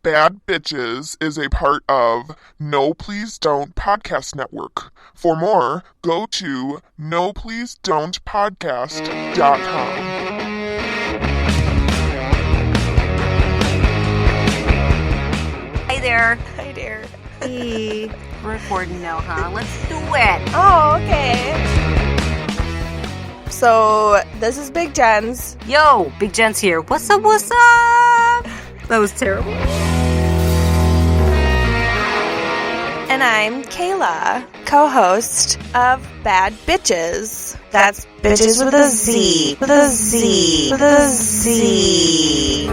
Bad Bitches is a part of No Please Don't Podcast Network. For more, go to nopleasedon'tpodcast.com. Hey there. Hi there. Hey. We're recording now, huh? Let's do it. Oh, okay. So, this is Big Jenz. Yo, Big Jenz here. What's up, what's up? That was terrible. And I'm Cayla, co-host of Bad Bitches. That's bitches with a Z. With a Z. With a Z.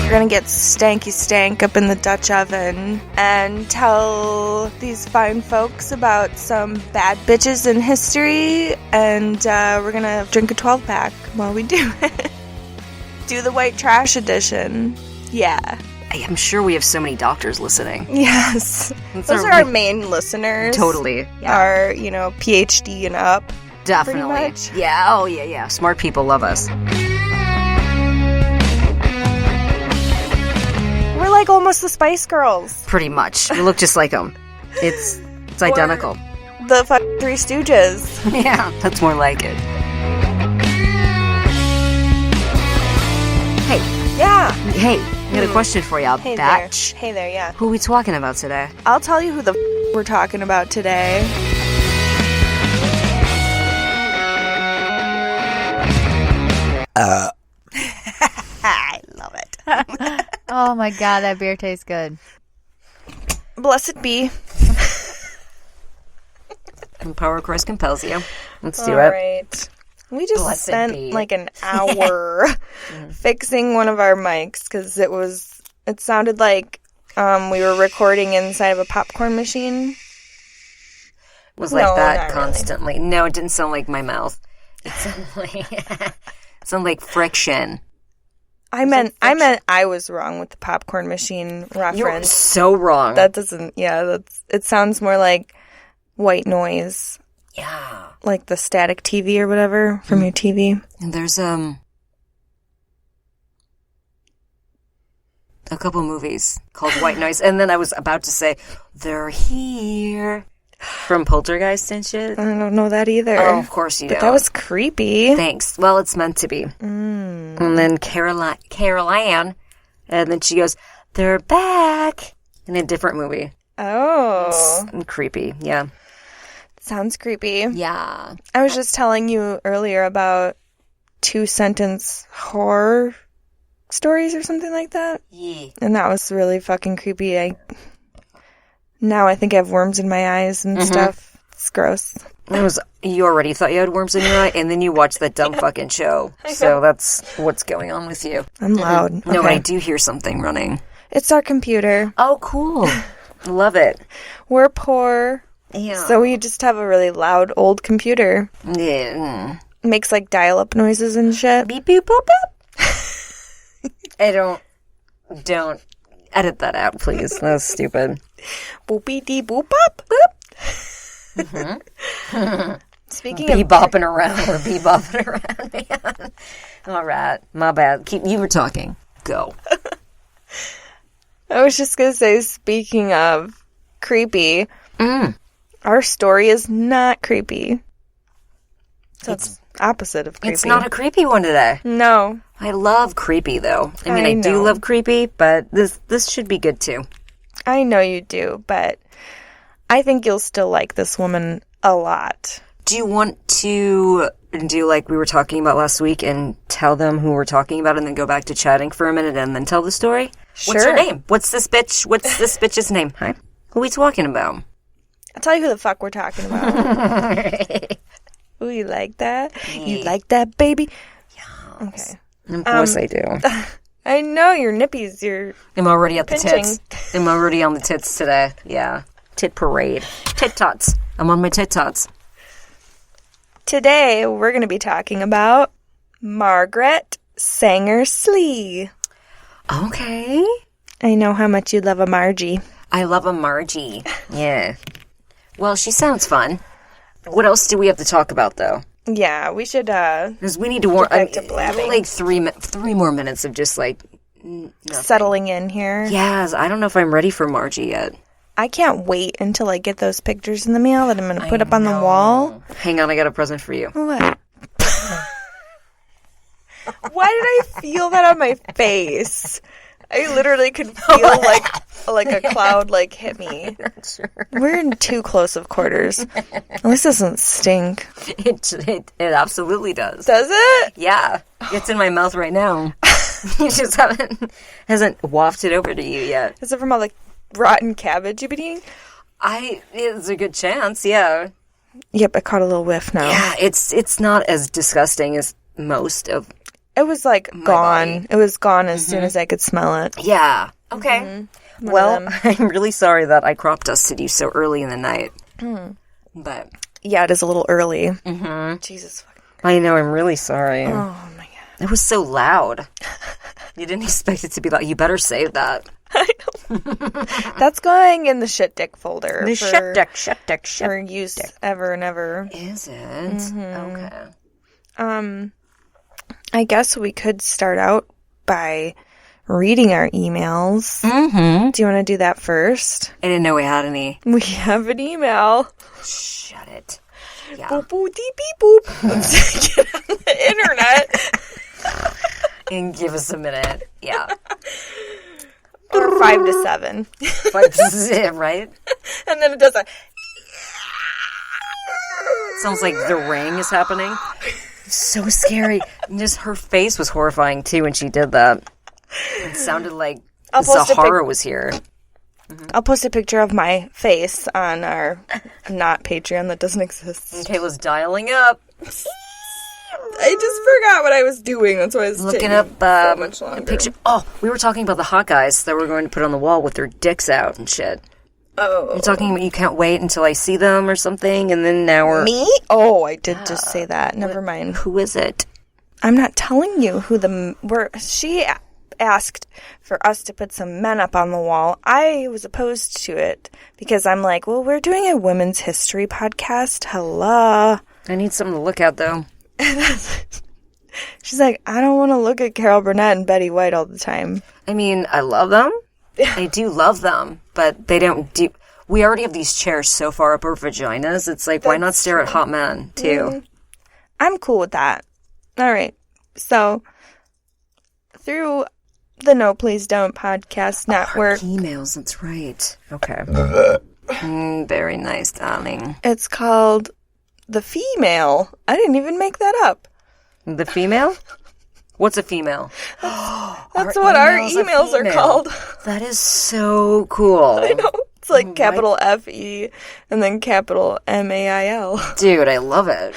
We're gonna get stanky stank up in the Dutch oven and tell these fine folks about some bad bitches in history, and we're gonna drink a 12-pack while we do it. Do the white trash edition. Yeah. I'm sure we have so many doctors listening. Yes. Those are our main listeners. Totally. Yeah. Our, PhD and up. Definitely. Pretty much. Yeah. Oh, yeah. Smart people love us. We're like almost the Spice Girls. Pretty much. We look just like them. It's identical. The Three Stooges. Yeah, that's more like it. Hey. Yeah. Hey, I got a question for you, Hey batch. there. Hey there, yeah. Who are we talking about today? I'll tell you who the we're talking about today. I love it. Oh my god, that beer tastes good. Blessed be. And Power Christ compels you. Let's do All it. right. We just Blessed spent be. like an hour fixing one of our mics because it sounded like we were recording inside of a popcorn machine. It was like No, that not constantly. Really. No, it didn't sound like my mouth. It sounded like friction. I meant I was wrong with the popcorn machine reference. You're so wrong. That doesn't, it sounds more like white noise. Yeah. Like the static TV or whatever from your TV. And there's, a couple movies called White Noise. And then I was about to say, they're here. From Poltergeist and shit. I don't know that either. Oh, of course you do. But that was creepy. Thanks. Well, it's meant to be. And then Caroline, and then she goes, they're back in a different movie. Oh. It's creepy, yeah. Sounds creepy. Yeah. I was just telling you earlier about 2-sentence horror stories or something like that. Yeah. And that was really fucking creepy. Now I think I have worms in my eyes and stuff. It's gross. You already thought you had worms in your eye, and then you watched that dumb fucking show. So that's what's going on with you. I'm loud. No, Okay. I do hear something running. It's our computer. Oh, cool. Love it. We're poor. Yeah. So we just have a really loud old computer. Yeah. Makes like dial-up noises and shit. Beep, beep, boop, boop. I don't edit that out, please. That's stupid. Boopy dee boop bop boop. Speaking of Bebopping around. We're bebopping around, man. All right. My bad. You were talking. Go. I was just gonna say, speaking of creepy, our story is not creepy. So it's opposite of creepy. It's not a creepy one today. No. I love creepy, though. I do know. love creepy, but this should be good, too. I know you do, but I think you'll still like this woman a lot. Do you want to do like we were talking about last week and tell them who we're talking about and then go back to chatting for a minute and then tell the story? Sure. What's her name? What's this bitch's name? Hi. Who are we talking about? I'll tell you who the fuck we're talking about. Ooh, you like that? Yeah. You like that, baby? Yeah. Okay. Of course I do. I know your nippies. I'm already at the pinching. tits. I'm already on the tits today. Yeah. Tit parade. Tit tots. I'm on my tit tots. Today, we're going to be talking about Margaret Sanger Slee. Okay. I know how much you love a Margie. I love a Margie. Yeah. Well, she sounds fun. What else do we have to talk about, though? Yeah, we should, Because we need to warm... back to blabbing. Like 3 more minutes of just, like... nothing. Settling in here. Yes, I don't know if I'm ready for Margie yet. I can't wait until I get those pictures in the mail that I'm going to put up on the wall. Hang on, I got a present for you. What? Why did I feel that on my face? I literally could feel like a cloud hit me. Sure. We're in too close of quarters. This doesn't stink. It absolutely does. Does it? Yeah, it's in my mouth right now. You just hasn't wafted over to you yet. Is it from all the rotten cabbage you've been eating? It's a good chance, yeah. Yep, I caught a little whiff now. Yeah, it's not as disgusting as most of... It was gone. body. It was gone as soon as I could smell it. Yeah, okay. Mm-hmm. Well, I'm really sorry that I crop dusted you so early in the night. But... Yeah, it is a little early. Mm-hmm. Jesus fucking... I know, I'm really sorry. Oh, my God. It was so loud. You didn't expect it to be loud. You better save that. I know. That's going in the shit dick folder. The shit dick. For use ever and ever. Is it? Okay. I guess we could start out by reading our emails. Mm-hmm. Do you want to do that first? I didn't know we had any. We have an email. Shut it. Yeah. Boop, boop, dee, beep, boop. Let's get on the internet. And give us a minute. Yeah. Or 5 to 7. Right? And then it does a... Sounds like the ring is happening. So scary. And just her face was horrifying, too, when she did that. It sounded like Sahara was here. I'll post a picture of my face on our not Patreon that doesn't exist. And Kayla's dialing up. I just forgot what I was doing. That's why I was Looking taking up so much longer. a picture. Oh, we were talking about the hot guys that we're going to put on the wall with their dicks out and shit. Oh. You're talking about you can't wait until I see them or something, and then now we're... Me? Oh, I did just say that. Never mind. Who is it? I'm not telling you who the... She asked for us to put some men up on the wall. I was opposed to it because I'm like, well, we're doing a women's history podcast. Hello. I need something to look at, though. She's like, I don't want to look at Carol Burnett and Betty White all the time. I mean, I love them. I do love them, but they don't do... We already have these chairs so far up our vaginas. It's like, why not stare at hot men, too? I'm cool with that. All right. So, through the No Please Don't podcast network. Emails, that's right. Okay. Very nice, darling. It's called The Female. I didn't even make that up. The female? What's a female? That's what our emails are called. That is so cool. I know. It's like capital F-E and then capital M-A-I-L. Dude, I love it.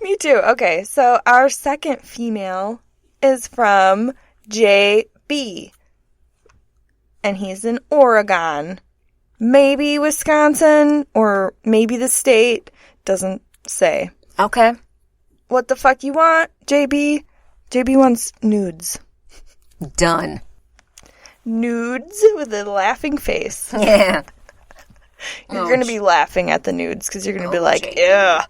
Me too. Okay, so our second female is from J.B. And he's in Oregon. Maybe Wisconsin or maybe the state. Doesn't say. Okay. What the fuck you want, JB? JB wants nudes. Done. Nudes with a laughing face. Yeah. You're going to be laughing at the nudes because you're going to be like, JB. yeah.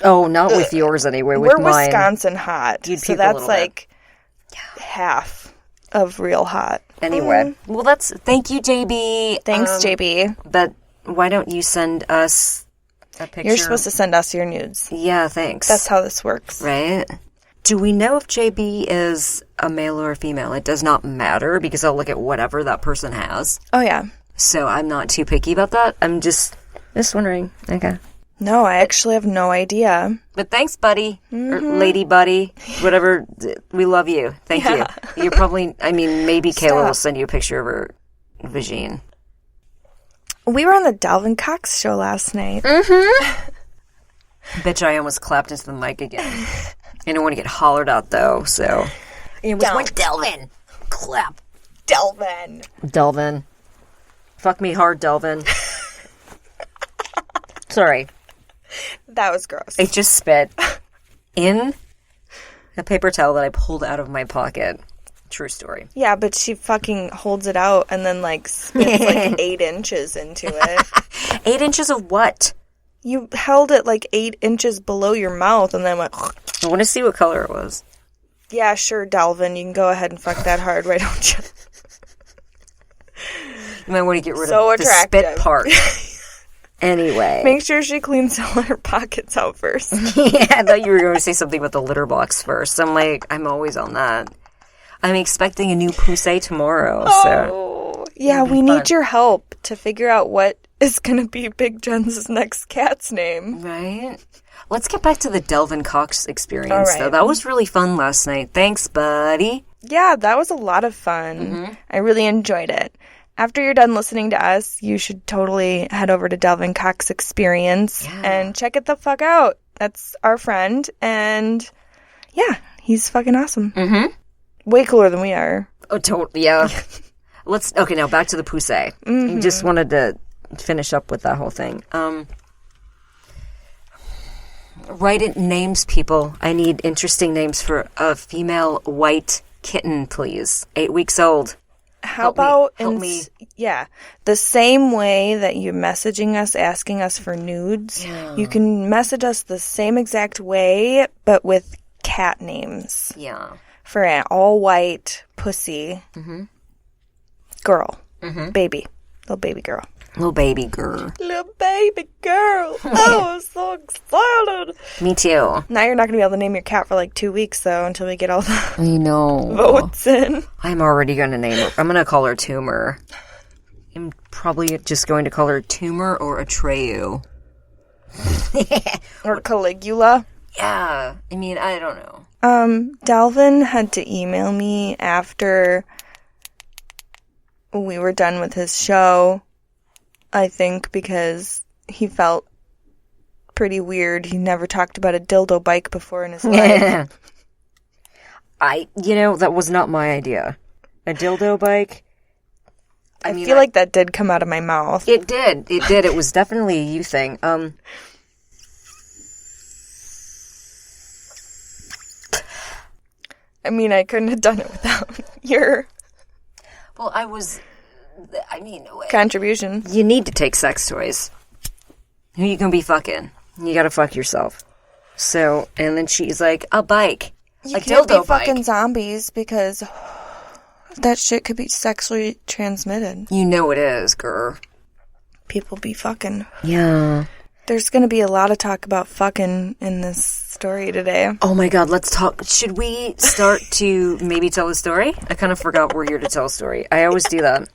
Oh, not with yours anyway, with We're mine. Wisconsin hot. You'd so puke a that's little like half of real hot. Anyway. Well, thank you, JB. Thanks, JB. But why don't you send us a picture? You're supposed to send us your nudes. Yeah, thanks. That's how this works. Right? Do we know if JB is a male or a female? It does not matter because I'll look at whatever that person has. Oh, yeah. So I'm not too picky about that. I'm just wondering. Okay. No, I actually have no idea. But thanks, buddy. Or lady buddy. Whatever. We love you. Thank you. You're probably, maybe Kayla will send you a picture of her vagine. We were on the Dalvin Cox show last night. Bitch, I almost clapped into the mic again. I don't want to get hollered out, though, so. It was one Delvin. Clap. Delvin. Fuck me hard, Delvin. Sorry. That was gross. I just spit in a paper towel that I pulled out of my pocket. True story. Yeah, but she fucking holds it out and then, spits, 8 inches into it. 8 inches of what? You held it like 8 inches below your mouth and then went... I want to see what color it was. Yeah, sure, Delvin. You can go ahead and fuck that hard, why don't you? You might want to get rid So of attractive. the spit part. Anyway. Make sure she cleans all her pockets out first. Yeah, I thought you were going to say something with the litter box first. I'm always on that. I'm expecting a new poussey tomorrow, so... Oh, yeah, we need your help to figure out what is going to be Big Jen's next cat's name. Right? Let's get back to the Delvin Cox experience, All right. though. That was really fun last night. Thanks, buddy. Yeah, that was a lot of fun. I really enjoyed it. After you're done listening to us, you should totally head over to Delvin Cox Experience and check it the fuck out. That's our friend, and yeah, he's fucking awesome. Mm-hmm. Way cooler than we are. Oh, totally, yeah. Okay, now back to the poussey. I just wanted to finish up with that whole thing. Write it names, people. I need interesting names for a female white kitten, please. 8 weeks old. How about the same way that you're messaging us, asking us for nudes, you can message us the same exact way, but with cat names. Yeah. For an all-white pussy girl. Baby. Little baby girl. Little baby girl. Little baby girl. Oh, I'm so excited. Me too. Now you're not going to be able to name your cat for like 2 weeks, though, until we get all the I know. votes in. I'm already going to name her. I'm going to call her Tumor. I'm probably just going to call her Tumor or Atreyu. Or Caligula. Yeah. I mean, I don't know. Delvin had to email me after we were done with his show, I think, because he felt pretty weird. He never talked about a dildo bike before in his life. That was not my idea. A dildo bike? I feel like that did come out of my mouth. It did. It was definitely a you thing. I mean, I couldn't have done it without your Well, contribution. You need to take sex toys. Who you gonna be fucking? You gotta fuck yourself. So, and then she's like, a bike. You a can't dildo be fucking bike. zombies because that shit could be sexually transmitted. You know it is, girl. People be fucking. Yeah. There's going to be a lot of talk about fucking in this story today. Oh my god, let's talk. Should we start to maybe tell a story? I kind of forgot we're here to tell a story. I always do that.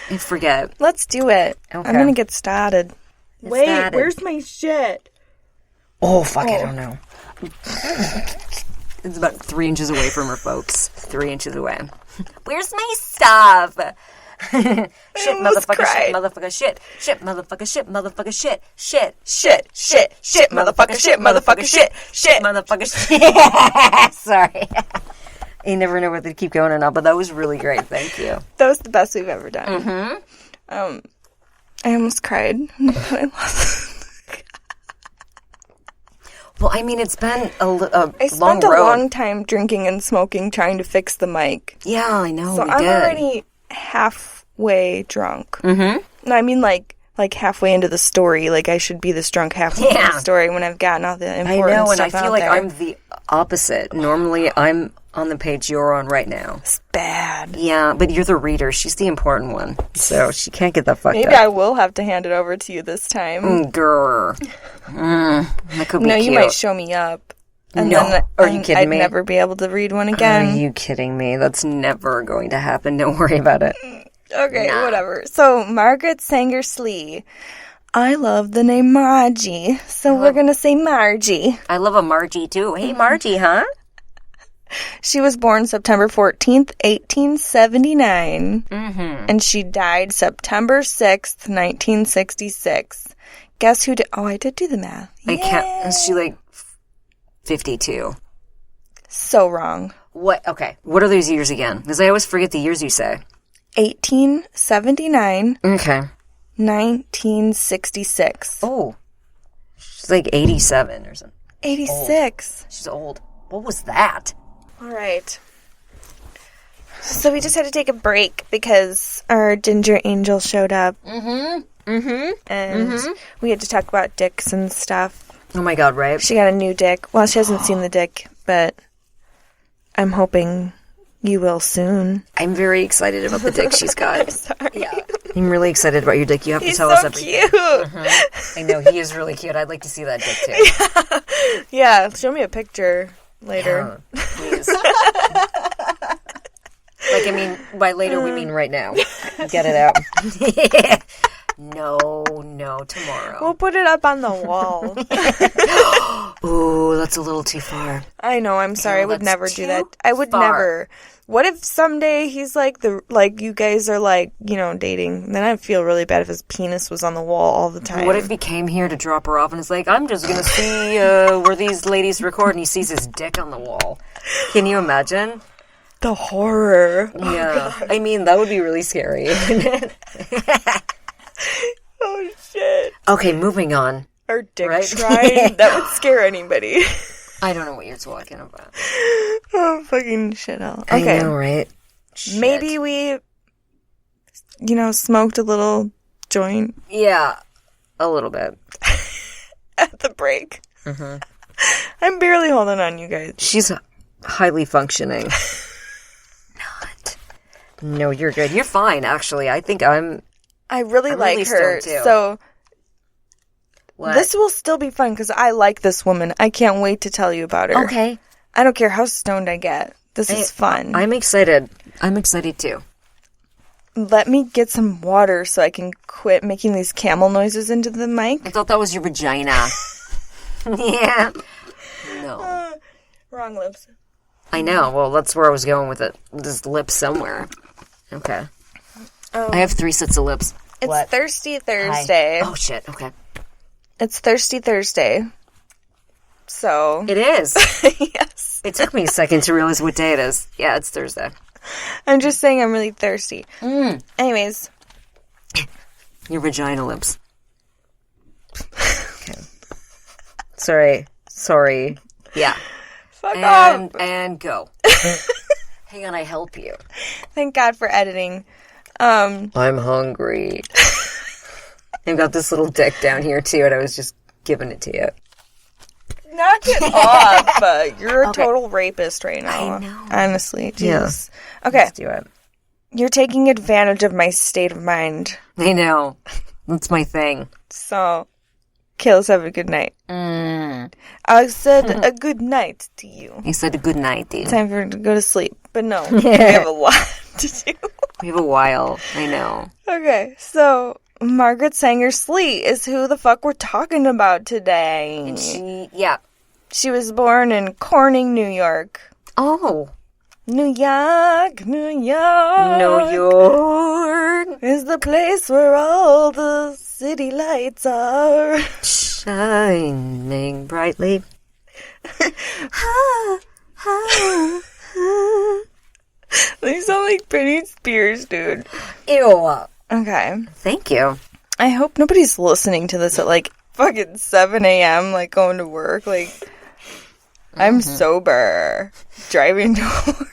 I forget. Let's do it. Okay. I'm going to get started. Wait, started. where's my shit? Oh, fuck, I don't know. It's about 3 inches away from her, folks. 3 inches away. Where's my stuff? Shit, motherfucker, shit, motherfucker, shit. Shit, motherfucker, shit, motherfucker, shit. Shit, shit, shit, shit, motherfucker, shit, motherfucker, shit. Shit, motherfucker, shit. Sorry. You never know whether to keep going or not, but that was really great. Thank you. That was the best we've ever done. I almost cried. Well, I mean, it's been a long road. I spent a long time drinking and smoking trying to fix the mic. Yeah, I know. So I'm already halfway drunk. Mm-hmm. No, I mean like halfway into the story. Like I should be this drunk halfway into the story when I've gotten all the important I know, and stuff I feel out like there. I'm the opposite. Normally, I'm on the page you're on right now. It's bad. Yeah, but you're the reader. She's the important one. So she can't get that fucked Maybe up. I will have to hand it over to you this time. Grr. That could be No, cute. you might show me up. And No. then Are you kidding I'd me? never be able to read one again. Are you kidding me? That's never going to happen. Don't worry about it. Okay, whatever. So, Margaret Sanger Slee. I love the name Margie, so we're going to say Margie. I love a Margie, too. Hey, Margie, huh? She was born September 14th, 1879. And she died September 6th, 1966. Guess who did... Oh, I did do the math. I can't... Is she, like, 52? So wrong. What? Okay. What are those years again? Because I always forget the years you say. 1879. Okay. 1966. Oh. She's like 87 or something. 86. She's old. What was that? All right. So we just had to take a break because our ginger angel showed up. And we had to talk about dicks and stuff. Oh my god, right? She got a new dick. Well, she hasn't seen the dick, but I'm hoping you will soon. I'm very excited about the dick she's got. Sorry. Yeah. I'm really excited about your dick. You have to He's tell so us everything. cute. I know, he is really cute. I'd like to see that dick too. Yeah, show me a picture later. Yeah, please. Like, I mean, by later we mean right now. Get it out. No, tomorrow. We'll put it up on the wall. Ooh, that's a little too far. I know, I'm sorry. I would that's never do too that. I would far. never. What if someday he's like you guys are like, dating? Then I'd feel really bad if his penis was on the wall all the time. What if he came here to drop her off and is like, I'm just going to see where these ladies record, and he sees his dick on the wall? Can you imagine? The horror. Yeah. I mean, that would be really scary. Oh, shit. Okay, moving on. Our dick Right? shrine. That would scare anybody. I don't know what you're talking about. Oh, fucking shit hell. Okay. I know, right? Shit. Maybe we, smoked a little joint Yeah, a little bit. at the break. I'm barely holding on, you guys. She's highly functioning. Not. No, you're good. You're fine, actually. I think I really I'm like really her. stoned, too. So What? this will still be fun because I like this woman. I can't wait to tell you about her. Okay. I don't care how stoned I get. This is fun. I'm excited. I'm excited, too. Let me get some water so I can quit making these camel noises into the mic. I thought that was your vagina. Yeah. No. Wrong lips. I know. Well, that's where I was going with it. This lip somewhere. Okay. I have 3 sets of lips. It's What? Thirsty Hi. Thursday. Oh, shit. Okay. It's Thirsty Thursday. So. It is. Yes. It took me a second to realize what day it is. Yeah, it's Thursday. I'm just saying I'm really thirsty. Anyways. Your vagina lips. Okay. Sorry. Yeah. Fuck off. And go. Hang on, I help you. Thank God for editing. I'm hungry. I've got this little dick down here, too, and I was just giving it to you. Knock it off. You're a total rapist right now. I know. Honestly. Jesus. Yeah. Okay. Let's do it. You're taking advantage of my state of mind. I know. That's my thing. So, Kayla's have a good night. I said a good night to you. You said a good night, dude. Time for her to go to sleep. But no, we have a lot to do. We have a while. I know. Okay, so Margaret Sanger Slee is who the fuck we're talking about today. She was born in Corning, New York. Oh. New York. New York. Is the place where all the city lights are. Shining brightly. They sound like Britney Spears, dude. Ew. Okay. Thank you. I hope nobody's listening to this at like fucking 7 a.m. like going to work. Like, I'm sober. Driving to work.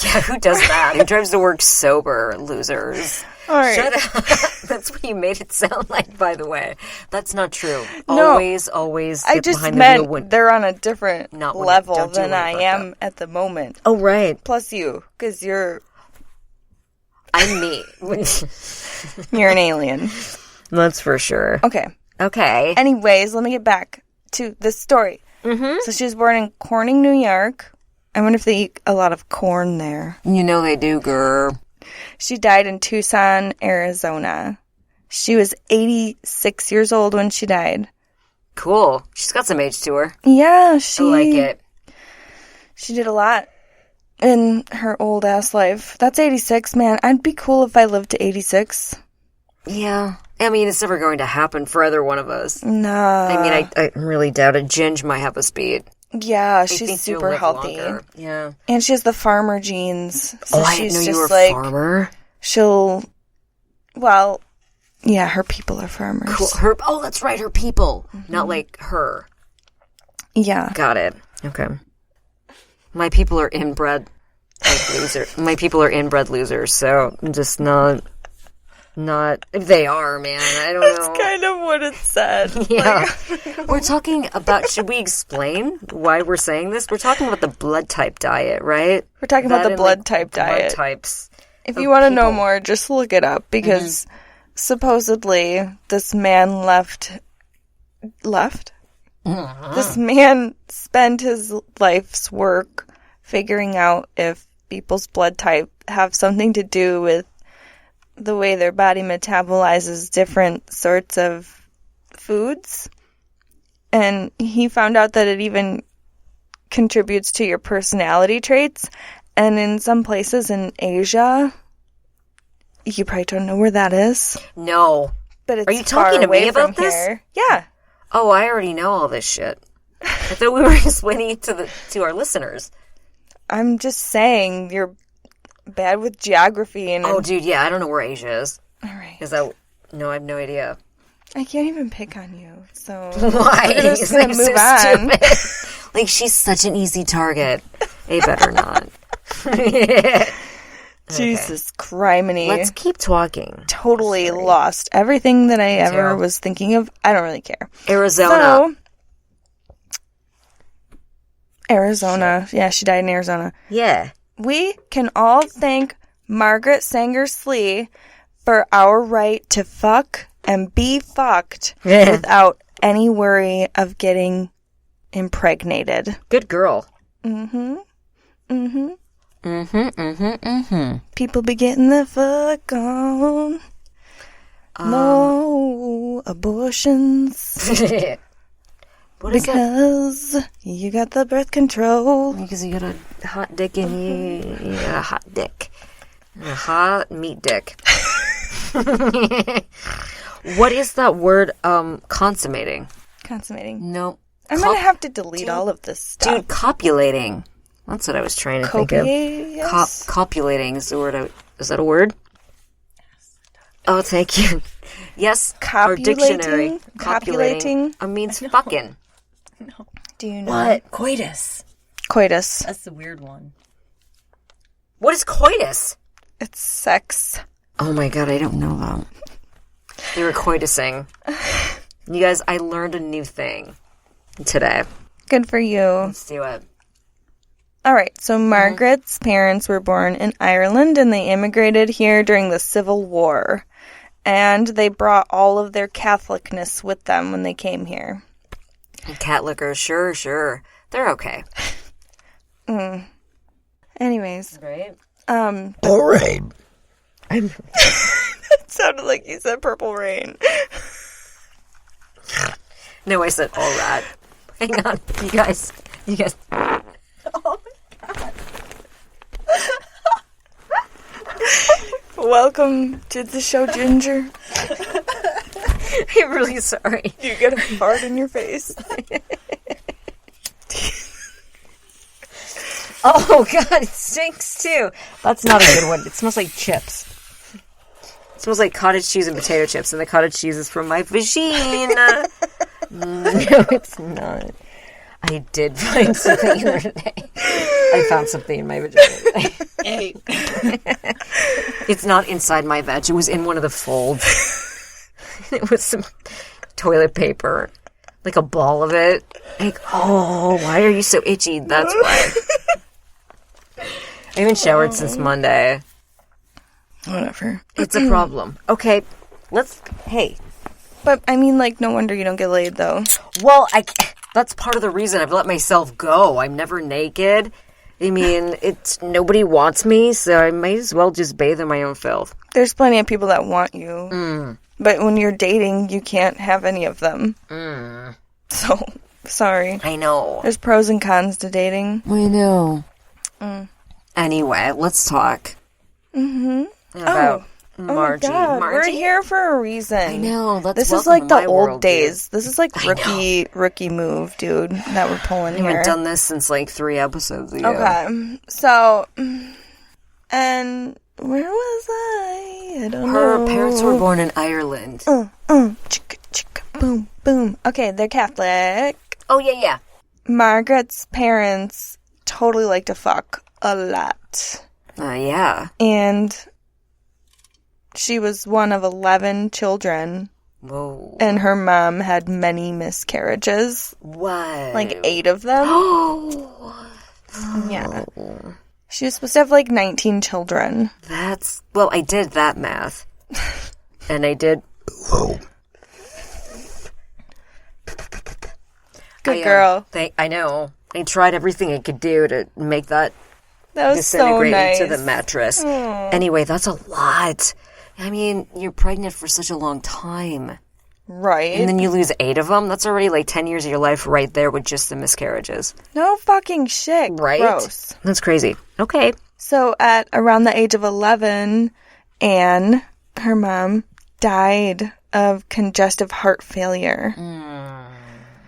Yeah, who does that? Who drives to work sober? Losers. All right. Shut up. That's what you made it sound like, by the way. That's not true. No. Always I get just behind the meant wheel when... they're on a different Not when level don't do than it I like am at the moment. Oh, right. Plus you, because you're I'm me. an alien. That's for sure. Okay. Okay. Anyways, let me get back to this story. So she was born in Corning, New York. I wonder if they eat a lot of corn there. You know they do, girl. She died in Tucson, Arizona. She was 86 years old when she died. Cool. She's got some age to her. Yeah, I like it. She did a lot in her old ass life. That's 86, man. I'd be cool if I lived to 86. Yeah. I mean, it's never going to happen for either one of us. Nah. I mean, I really doubt it. Ginge might have a speed. Yeah, I she's think you'll super live healthy. longer. Yeah. And she has the farmer genes. So I she's didn't know just you were a like, farmer. Well, yeah, her people are farmers. Cool. Oh, that's right, her people. Not like her. Yeah. Got it. Okay. My people are inbred like losers. My people are inbred losers, so I'm just not not... They are, man. I don't know. That's kind of what it said. Yeah. We're talking about... Should we explain why we're saying this? We're talking about the blood type diet, right? We're talking about the blood type diet. Blood types. If you want to know more, just look it up, because supposedly this man left? This man spent his life's work figuring out if people's blood type have something to do with the way their body metabolizes different sorts of foods. And he found out that it even contributes to your personality traits. And in some places in Asia, you probably don't know where that is. No. But it's Are you talking to me about this? Here. Yeah. Oh, I already know all this shit. I thought we were explaining it to our listeners. I'm just saying you're bad with geography. And Oh, dude, yeah, I don't know where Asia is. all right. No, I have no idea. I can't even pick on you, so Why? we're just gonna move on. Like, she's such an easy target. They better not. Jesus criminy. Let's keep talking. Totally lost everything that I ever was thinking of. I don't really care. Arizona. Arizona. Yeah, she died in Arizona. Yeah. We can all thank Margaret Sanger Slee for our right to fuck and be fucked without any worry of getting impregnated. Good girl. People be getting the fuck on. No abortions. What is that? Because you got the birth control. Because you got a hot dick in you. You got a hot dick. A hot meat dick. What is that word? Consummating. Consummating. No. I'm going to have to delete all of this stuff. Dude, copulating. That's what I was trying to think of. Copulating is the word. Is that a word? Oh, thank you. Yes, our dictionary. Copulating? Means fucking. No. Do you know? What? Coitus. Coitus. That's the weird one. What is coitus? It's sex. Oh my god, I don't know that. They were coitusing. You guys, I learned a new thing today. Good for you. Let's do it. All right, so Margaret's parents were born in Ireland, and they immigrated here during the Civil War. And they brought all of their Catholicness with them when they came here. Cat liquor, sure. They're okay. Anyways. Right? All right. It sounded like you said Purple Rain. No, I said all right. Hang on, you guys. Oh my god. Welcome to the show, Ginger. I'm really sorry. You get a fart in your face. Oh god, it stinks too. That's not a good one. It smells like chips. It smells like cottage cheese and potato chips, and the cottage cheese is from my vagina. No, it's not. I did find something the other day. I found something in my vagina. Hey. It's not inside my veg. It was in one of the folds. It was some toilet paper. Like a ball of it. Like, oh, why are you so itchy? That's why. I haven't showered since Monday. Whatever. It's a problem. Okay, hey. But, I mean, like, no wonder you don't get laid, though. Well, that's part of the reason I've let myself go. I'm never naked. I mean, nobody wants me, so I might as well just bathe in my own filth. There's plenty of people that want you. But when you're dating, you can't have any of them. So, sorry. I know. There's pros and cons to dating. I know. Anyway, let's talk. About Margie. Oh my God. Margie? We're here for a reason. I know. This is like the old days. This is like rookie move, dude, that we're pulling I here. haven't done this since like 3 episodes ago. Okay. So, and where was I? I don't know. Her parents were born in Ireland. Chicka, chicka, boom, boom. Okay, they're Catholic. Oh, yeah. Margaret's parents totally like to fuck a lot. Yeah. And she was one of 11 children. Whoa. And her mom had many miscarriages. What? Like 8 of them. Oh. Yeah. She was supposed to have like 19 children. Well, I did that math. And I did. Good girl. I know. I tried everything I could do to make that was so disintegrate nice. into the mattress. Anyway, that's a lot. I mean, you're pregnant for such a long time. Right. And then you lose 8 of them. That's already like 10 years of your life right there with just the miscarriages. No fucking shit. Right? Gross. That's crazy. Okay. So at around the age of 11, Anne, her mom, died of congestive heart failure.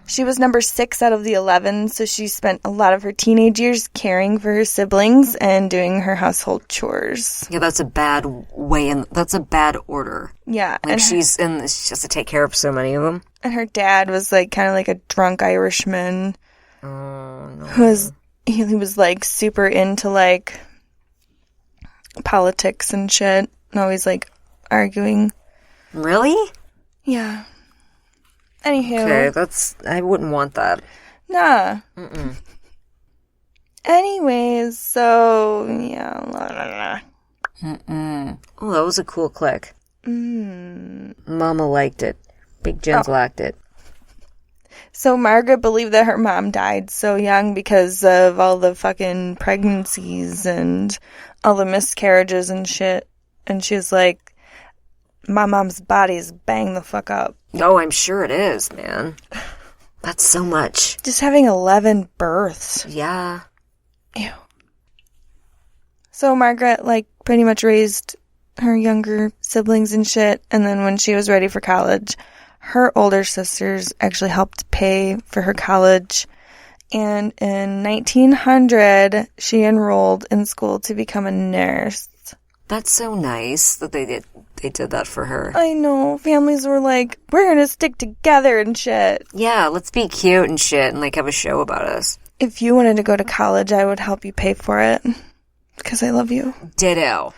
She was number 6 out of the 11, so she spent a lot of her teenage years caring for her siblings and doing her household chores. Yeah, that's a bad way, and that's a bad order. Yeah. Like, she has to take care of so many of them. And her dad was like kind of like a drunk Irishman. Oh, no. He was like super into like politics and shit. And always like arguing. Really? Yeah. Anywho. Okay, I wouldn't want that. Nah. Anyways, so, yeah. Oh, that was a cool click. Mama liked it. Big Jenz liked it. So Margaret believed that her mom died so young because of all the fucking pregnancies and all the miscarriages and shit. And she was like, my mom's body is bang the fuck up. Oh, I'm sure it is, man. That's so much. Just having 11 births. Yeah. Ew. So Margaret, like, pretty much raised her younger siblings and shit. And then when she was ready for college, her older sisters actually helped pay for her college. And in 1900, she enrolled in school to become a nurse. That's so nice that they did that for her. I know. Families were like, we're going to stick together and shit. Yeah, let's be cute and shit and like have a show about us. If you wanted to go to college, I would help you pay for it. Because I love you. Ditto.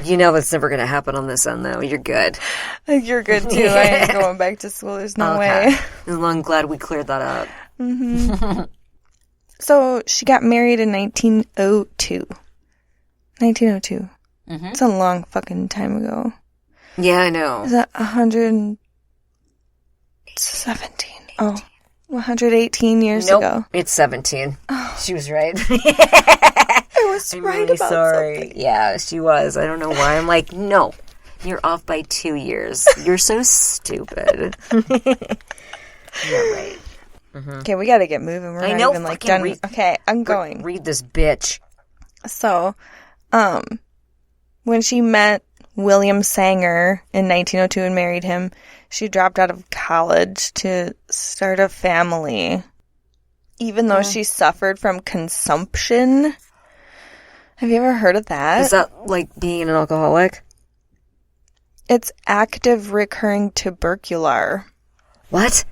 You know that's never going to happen on this end, though. You're good. You're good, too. I ain't going back to school. There's no way. I'm glad we cleared that up. So she got married in 1902. 1902. It's a long fucking time ago. Yeah, I know. Is that 117? Oh, 118 years ago. It's 17. Oh. She was right. I was I'm right really about sorry. something. Yeah, she was. I don't know why. I'm like, no. You're off by 2 years. You're so stupid. You're right. Okay, we gotta get moving. We're not even like done. Okay, I'm going. Read this bitch. So, when she met William Sanger in 1902 and married him, she dropped out of college to start a family. Even though she suffered from consumption. Have you ever heard of that? Is that like being an alcoholic? It's active recurring tubercular. What?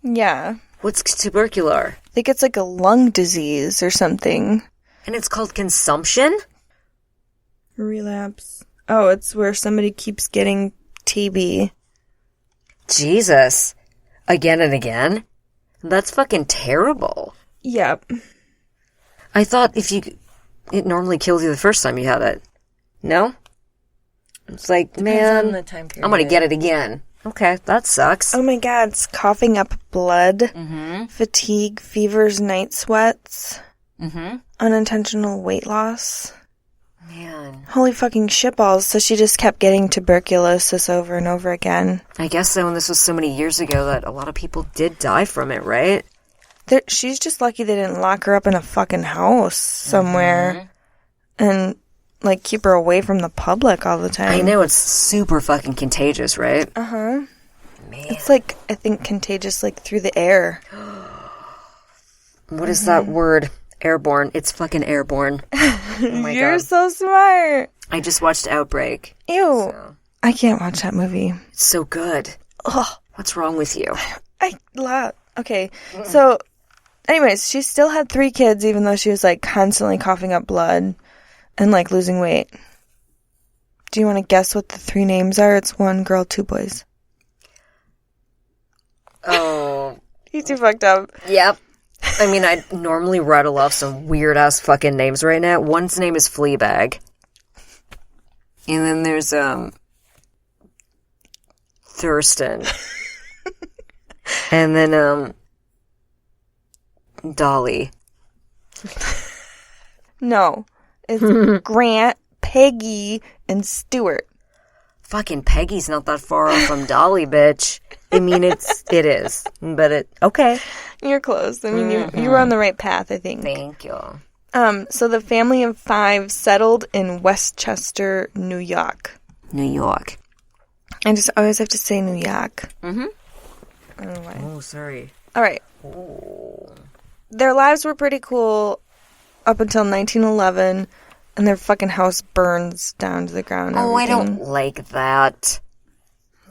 Yeah. What's tubercular? I think it's like a lung disease or something. And it's called consumption? Relapse. Oh, it's where somebody keeps getting TB. Jesus. Again and again? That's fucking terrible. Yep. I thought it normally kills you the first time you had it. No? It's like, man, on the time period. I'm gonna get it again. Okay, that sucks. Oh my god, it's coughing up blood, fatigue, fevers, night sweats, unintentional weight loss. Man. Holy fucking shitballs. So she just kept getting tuberculosis over and over again. I guess so, and this was so many years ago that a lot of people did die from it, right? She's just lucky they didn't lock her up in a fucking house somewhere and, like, keep her away from the public all the time. I know, it's super fucking contagious, right? Uh-huh. Man. It's, like, I think contagious, like, through the air. What is that word? Airborne. It's fucking airborne. Oh my You're God. so smart. I just watched Outbreak. Ew. So. I can't watch that movie. It's so good. Ugh. What's wrong with you? Okay. So, anyways, she still had 3 kids even though she was, like, constantly coughing up blood and, like, losing weight. Do you want to guess what the 3 names are? It's 1 girl, 2 boys. Oh. You too fucked up. Yep. I mean, I normally rattle off some weird-ass fucking names right now. One's name is Fleabag. And then there's, Thurston. And then, Dolly. No. It's Grant, Peggy, and Stuart. Fucking Peggy's not that far off from Dolly, bitch. I mean, it is. But okay. You're close. I mean, you were on the right path, I think. Thank you. So the family of 5 settled in Westchester, New York. New York. I just always have to say New York. Mm-hmm. I don't know why. Oh, sorry. All right. Oh. Their lives were pretty cool up until 1911, and their fucking house burns down to the ground. Oh, I don't like that.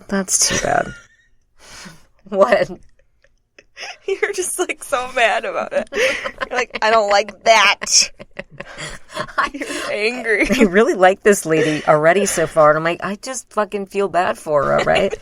That's too bad. What? You're just, like, so mad about it. You're like, I don't like that. You're angry. I really like this lady already so far, and I'm like, I just fucking feel bad for her, right?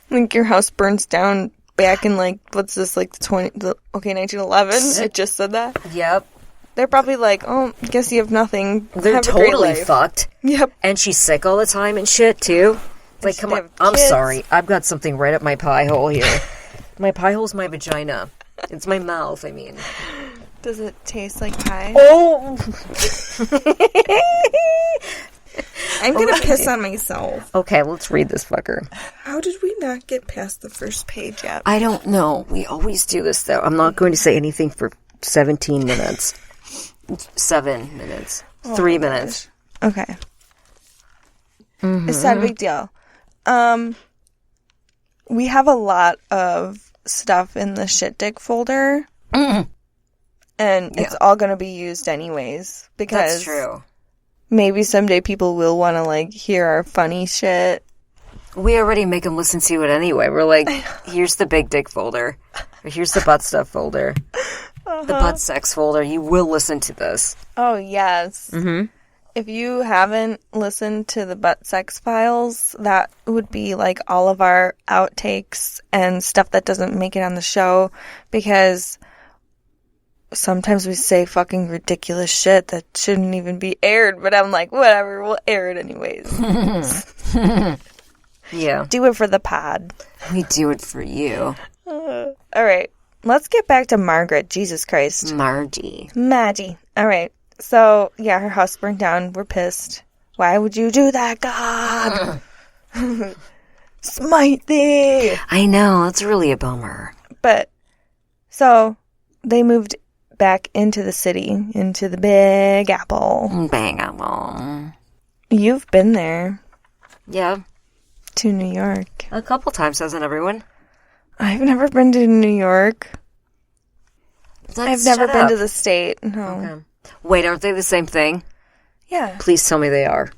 Like, your house burns down back in, like, what's this, like, 1911? It just said that? Yep. They're probably like, oh, guess you have nothing. They're Have a great totally life. fucked. Yep. And she's sick all the time and shit, too. It's like, come they on. have I'm kids. sorry. I've got something right up my pie hole here. My pie hole's my vagina. It's my mouth, I mean. Does it taste like pie? Oh! I'm going to piss on myself. Okay, let's read this fucker. How did we not get past the first page yet? I don't know. We always do this, though. I'm not going to say anything for 17 minutes. 7 minutes. 3 minutes. Okay. Mm-hmm. It's not a big deal. We have a lot of stuff in the shit dick folder. Mm-hmm. And it's all going to be used anyways. Because That's true. maybe someday people will want to, like, hear our funny shit. We already make them listen to it anyway. We're like, here's the big dick folder. Or here's the butt stuff folder. The butt sex folder. You will listen to this. Oh, yes. Mm-hmm. If you haven't listened to the butt sex files, that would be like all of our outtakes and stuff that doesn't make it on the show, because sometimes we say fucking ridiculous shit that shouldn't even be aired, but I'm like, whatever, we'll air it anyways. Yeah. Do it for the pod. We do it for you. All right. Let's get back to Margaret. Jesus Christ. Margie. Maggie. All right. So, yeah, her house burned down. We're pissed. Why would you do that, God? Smite thee. I know. That's really a bummer. But, so, they moved back into the city, into the Big Apple. Bang apple. You've been there. Yeah. To New York. A couple times, hasn't everyone? I've never been to New York. I've never Shut been up. to the state. No. Okay. Wait, aren't they the same thing? Yeah. Please tell me they are.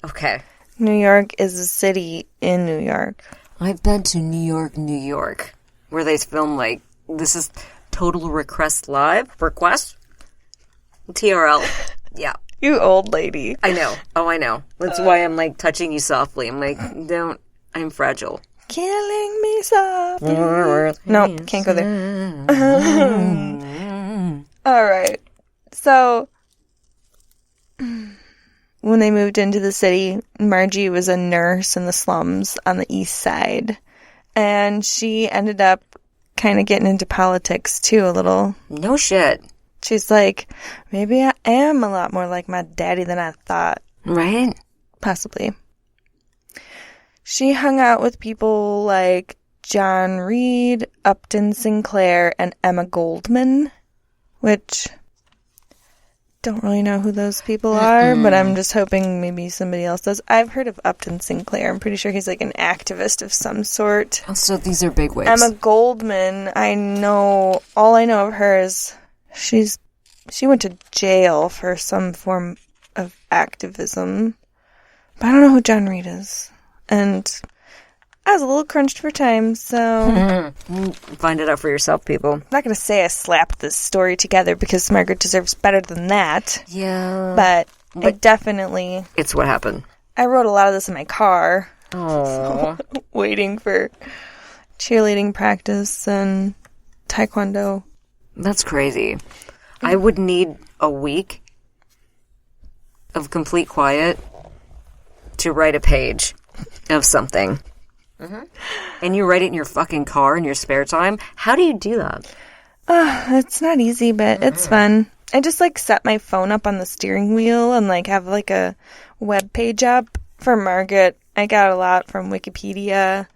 Okay. New York is a city in New York. I've been to New York, New York, where they film, like, this is Total Request Live? Request? TRL. Yeah. You old lady. I know. Oh, I know. That's why I'm, like, touching you softly. I'm like, don't. I'm fragile. Killing me softly. No, can't go there. All right. So, when they moved into the city, Margie was a nurse in the slums on the east side. And she ended up kind of getting into politics, too, a little. No shit. She's like, maybe I am a lot more like my daddy than I thought. Right? Possibly. She hung out with people like John Reed, Upton Sinclair, and Emma Goldman, which don't really know who those people are, but I'm just hoping maybe somebody else does. I've heard of Upton Sinclair. I'm pretty sure he's like an activist of some sort. So these are big wigs. Emma Goldman, all I know of her is she went to jail for some form of activism, but I don't know who John Reed is. And I was a little crunched for time, so Find it out for yourself, people. I'm not going to say I slapped this story together because Margaret deserves better than that. Yeah. But It's what happened. I wrote a lot of this in my car. Oh, Waiting for cheerleading practice and taekwondo. that's crazy. I would need a week of complete quiet to write a page of something. Mm-hmm. And you write it in your fucking car in your spare time? How do you do that? It's not easy, but it's fun. I just set my phone up on the steering wheel and have a web page up for Margaret. I got a lot from Wikipedia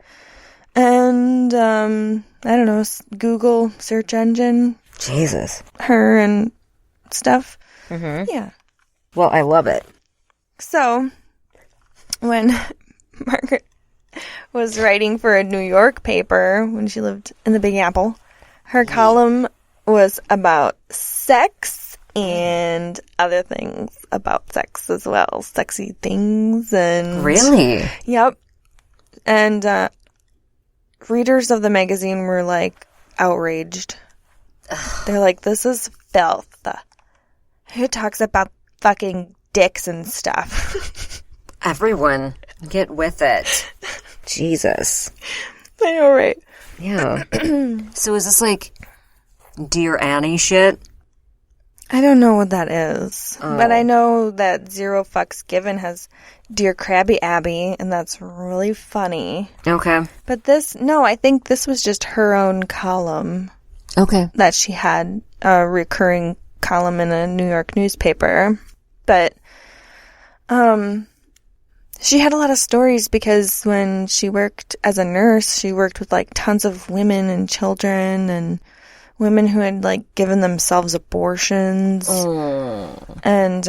and I don't know, Google search engine. Jesus. Her and stuff. Mm-hmm. Yeah. Well, I love it. So, when Margaret was writing for a New York paper when she lived in the Big Apple, her column was about sex and other things about sex as well. Sexy things and... Really? Yep. And readers of the magazine were, outraged. They're like, this is filth. Who talks about fucking dicks and stuff? Everyone, get with it. Jesus. I know, right? Yeah. So is this Dear Annie shit? I don't know what that is. But I know that Zero Fucks Given has Dear Krabby Abby, and that's really funny. Okay. But I think this was just her own column. Okay. That she had a recurring column in a New York newspaper. But, she had a lot of stories because when she worked as a nurse, she worked with tons of women and children and women who had given themselves abortions and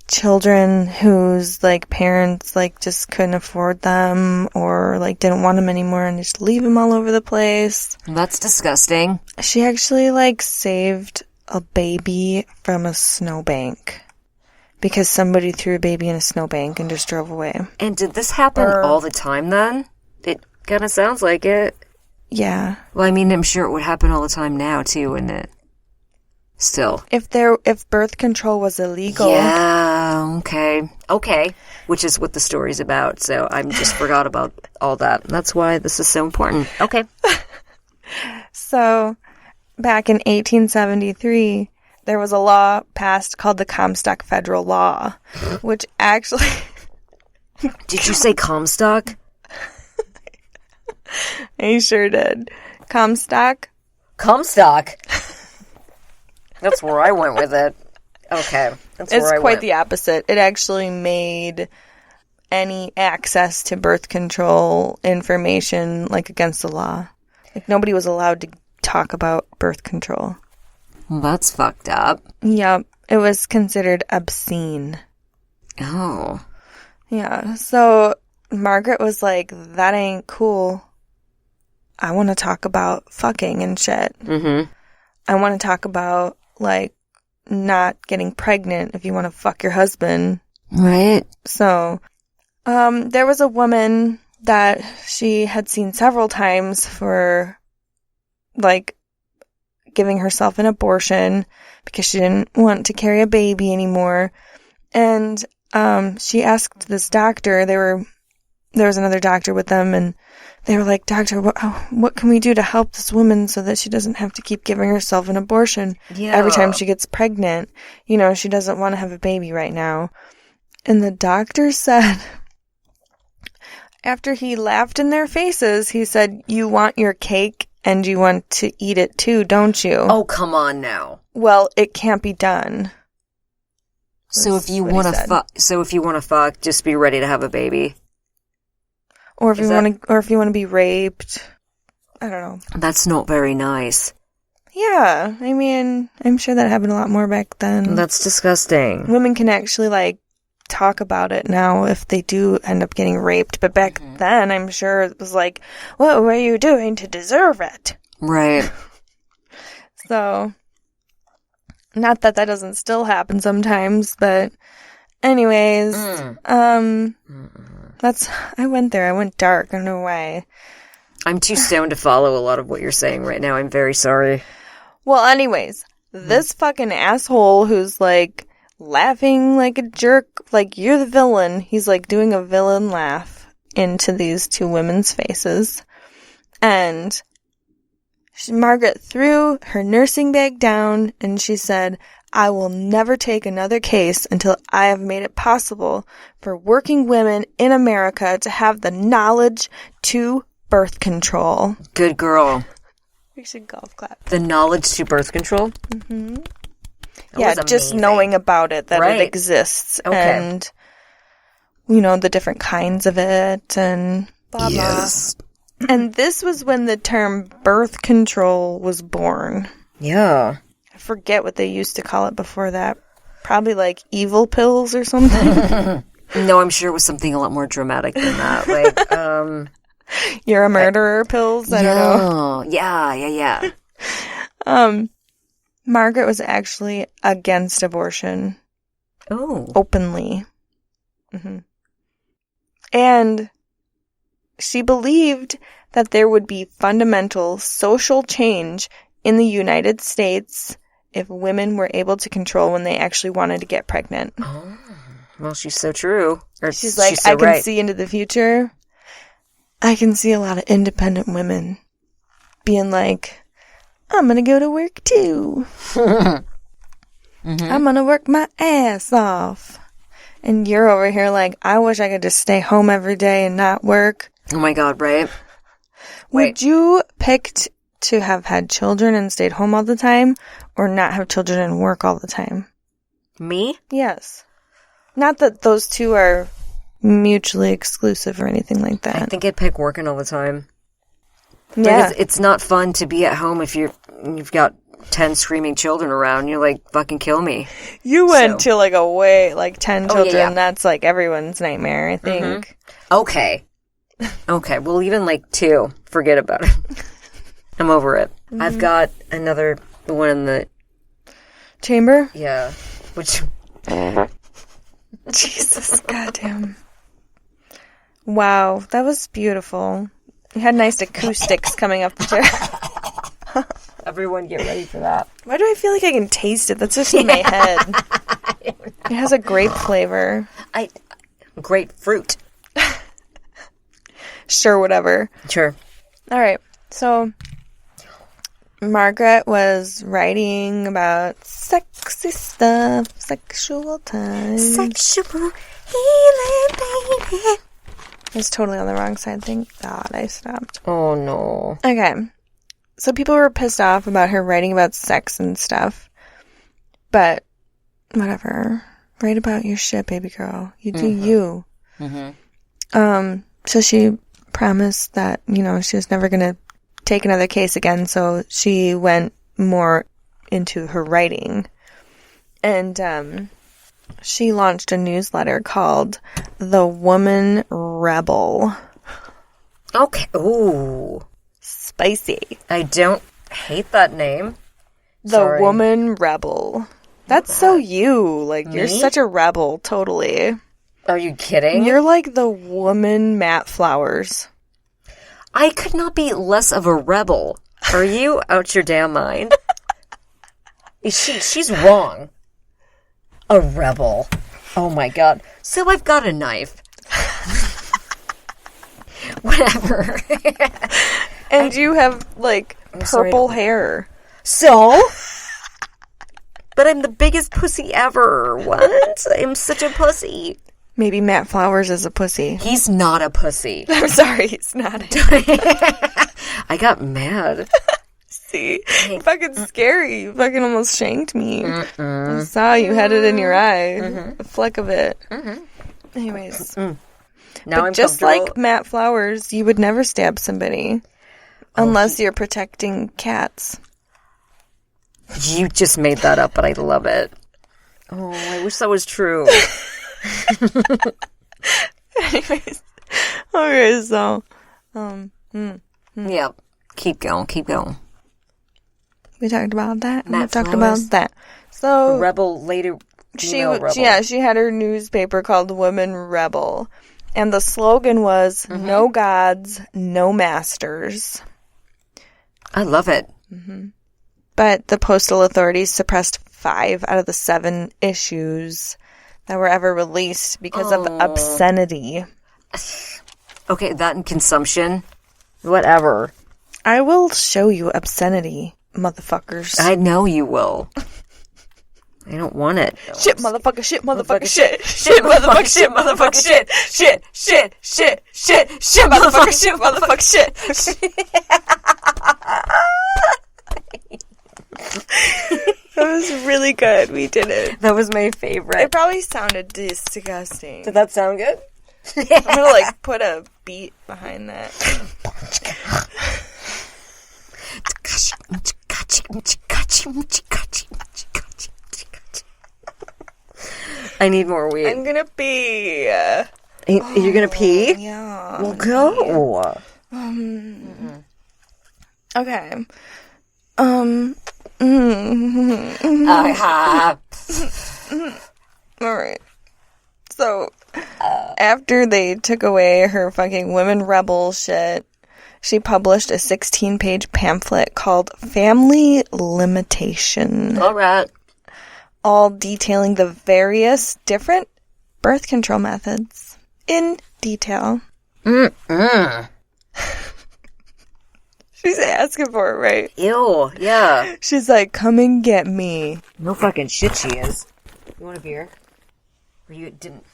children whose parents just couldn't afford them or didn't want them anymore and just leave them all over the place. That's disgusting. She actually saved a baby from a snowbank. Because somebody threw a baby in a snowbank and just drove away. And did this happen all the time then? It kind of sounds like it. Yeah. Well, I mean, I'm sure it would happen all the time now, too, wouldn't it? Still. If birth control was illegal. Yeah, okay. Okay. Which is what the story's about, so I just forgot about all that. That's why this is so important. Okay. So, back in 1873... there was a law passed called the Comstock Federal Law, which actually... Did you say Comstock? I sure did. Comstock? Comstock? That's where I went with it. Okay. That's where I went. It's quite the opposite. It actually made any access to birth control information, against the law. Nobody was allowed to talk about birth control. Well, that's fucked up. Yep. It was considered obscene. Oh. Yeah. So Margaret was like, that ain't cool. I want to talk about fucking and shit. Mm-hmm. I want to talk about, not getting pregnant if you want to fuck your husband. Right. So, there was a woman that she had seen several times for, giving herself an abortion because she didn't want to carry a baby anymore. And she asked this doctor, there was another doctor with them, and they were like, doctor, what can we do to help this woman so that she doesn't have to keep giving herself an abortion every time she gets pregnant? She doesn't want to have a baby right now. And the doctor said, after he laughed in their faces, he said, you want your cake and you want to eat it too, don't you? Oh, come on now. Well, it can't be done. So if you want to fuck, just be ready to have a baby. Or if you want to be raped. I don't know. That's not very nice. Yeah, I mean, I'm sure that happened a lot more back then. That's disgusting. Women can actually talk about it now if they do end up getting raped, but back then I'm sure it was what were you doing to deserve it? Right. So, not that doesn't still happen sometimes, but anyways, I went there. I went dark. I don't know why. I'm too stoned to follow a lot of what you're saying right now. I'm very sorry. Well, anyways, this fucking asshole who's laughing like a jerk, like you're the villain. He's like doing a villain laugh into these two women's faces. And Margaret threw her nursing bag down and she said, I will never take another case until I have made it possible for working women in America to have the knowledge to birth control. Good girl. We should golf clap. The knowledge to birth control? Mm-hmm. That Yeah, was just amazing. knowing about it, that Right. it exists. Okay. And, you know, the different kinds of it and blah, Yes. blah. And this was when the term birth control was born. Yeah. I forget what they used to call it before that. Probably like evil pills or something. No, I'm sure it was something a lot more dramatic than that. Like, You're a murderer pills? I don't know. Yeah. Margaret was actually against abortion Oh. openly. Hmm. And she believed that there would be fundamental social change in the United States if women were able to control when they actually wanted to get pregnant. Oh. Well, she's so true. Or She's like, so I can right. see into the future. I can see a lot of independent women being like, I'm going to go to work too. I'm going to work my ass off. And you're over here like, I wish I could just stay home every day and not work. Oh my God, right? Would you pick to have had children and stayed home all the time or not have children and work all the time? Me? Yes. Not that those two are mutually exclusive or anything like that. I think I'd pick working all the time. Yeah. Like, it's not fun to be at home if you've got 10 screaming children around. You're like, fucking kill me. You went to like a way, like 10 children. yeah. That's like everyone's nightmare, I think. Okay. Okay, well, even like 2, forget about it. I'm over it. I've got another one in the, Chamber? yeah, which, Jesus, goddamn. Wow, that was beautiful. You had nice acoustics coming up the chair. everyone get ready for that. Why do I feel like I can taste it? That's just in my head. It has a grape flavor. Grapefruit. Sure, whatever. Sure. All right, so Margaret was writing about sexy stuff, sexual time. Sexual healing, baby. I was totally on the wrong side. Thank God I stopped. Oh, no. Okay, so people were pissed off about her writing about sex and stuff, but whatever. Write about your shit, baby girl. You do you. So she promised that, you know, she was never going to take another case again, so she went more into her writing. And she launched a newsletter called The Woman Rebel. Okay. Ooh. Spicy. I don't hate that name. The Sorry. Woman Rebel. That's so you. Like, you're Me? such a rebel, totally. Are you kidding? You're like the woman Matt Flowers. I could not be less of a rebel. Are you out your damn mind? She's wrong. A rebel. Oh my God. So I've got a knife. Whatever. And you have, like, sorry. purple hair. So? But I'm the biggest pussy ever. What? I'm such a pussy. Maybe Matt Flowers is a pussy. He's not a pussy. I'm sorry, he's not. I got mad. See? Fucking scary. You fucking almost shanked me. I saw you had it in your eye. A fleck of it. Anyways. Now But I'm just comfortable. like Matt Flowers, you would never stab somebody. Unless you're protecting cats. You just made that up, but I love it. Oh, I wish that was true. Anyways. Okay, so. Yeah. Keep going. We talked about that. And we Matt talked Flowers. about that. So. Rebel later. She had her newspaper called Woman Rebel, and the slogan was "No gods, no masters." I love it. But the postal authorities suppressed 5 out of the 7 issues that were ever released because of obscenity. Okay, that and consumption. Whatever. I will show you obscenity, motherfuckers. I know you will. I don't want it. Shit, motherfucker, shit, motherfucker, shit. Shit, motherfucker, shit, motherfucker, shit. Shit, shit, shit, shit, shit, motherfucker, shit, motherfucker, shit. That was really good. We did it. That was my favorite. It probably sounded disgusting. Did that sound good? I'm gonna put a beat behind that. I need more weed. I'm gonna pee. You're gonna pee? Yeah. Well, go. Okay. Alright. So, after they took away her fucking women rebel shit, she published a 16-page pamphlet called Family Limitation. Alright. All detailing the various different birth control methods in detail. She's asking for it, right? Ew, yeah. She's like, come and get me. No fucking shit she is. You want a beer? Or you didn't?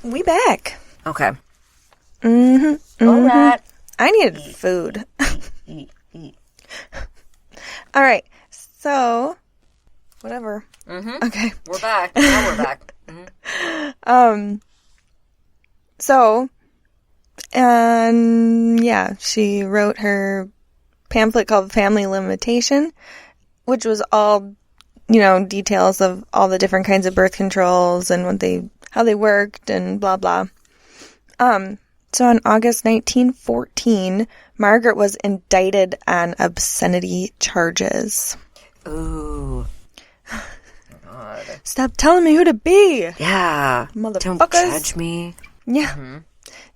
We back. Okay. Alright. I needed food. Eat. Alright, so, whatever. Okay. We're back. Now we're back. So, and yeah, she wrote her pamphlet called Family Limitation, which was all, details of all the different kinds of birth controls and how they worked and blah blah. So on August 1914, Margaret was indicted on obscenity charges. Ooh. God. Stop telling me who to be! Yeah. Motherfuckers. Don't judge me. Yeah.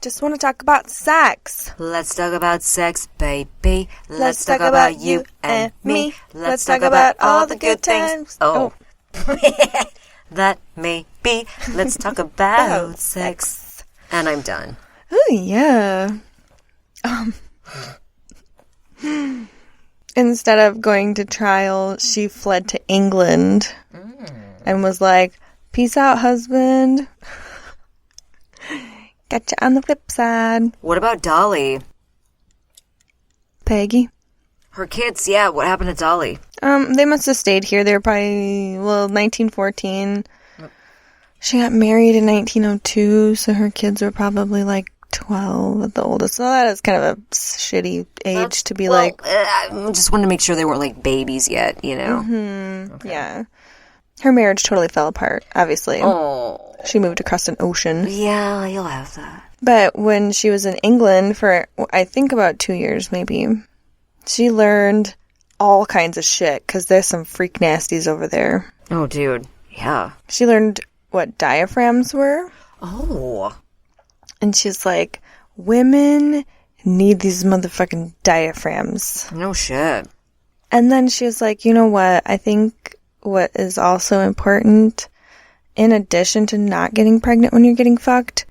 Just want to talk about sex. Let's talk about sex, baby. Let's talk about you and me. Let's talk about all the good things. Oh. That may be. Let's talk about sex. And I'm done. Oh, yeah. Instead of going to trial, she fled to England and was like, peace out, husband. Got you on the flip side. What about Dolly? Peggy? Her kids, yeah. What happened to Dolly? They must have stayed here. They were probably, 1914. She got married in 1902, so her kids were probably 12 at the oldest. So that is kind of a shitty age to be I just wanted to make sure they weren't babies yet, Okay. Yeah. Her marriage totally fell apart, obviously. Oh. She moved across an ocean. Yeah, you'll have that. But when she was in England for, I think about 2 years maybe, she learned all kinds of shit, because there's some freak nasties over there. Oh, dude. Yeah. She learned what diaphragms were. Oh. And she's like, women need these motherfucking diaphragms. No shit. And then she was like, you know what? I think what is also important, in addition to not getting pregnant when you're getting fucked,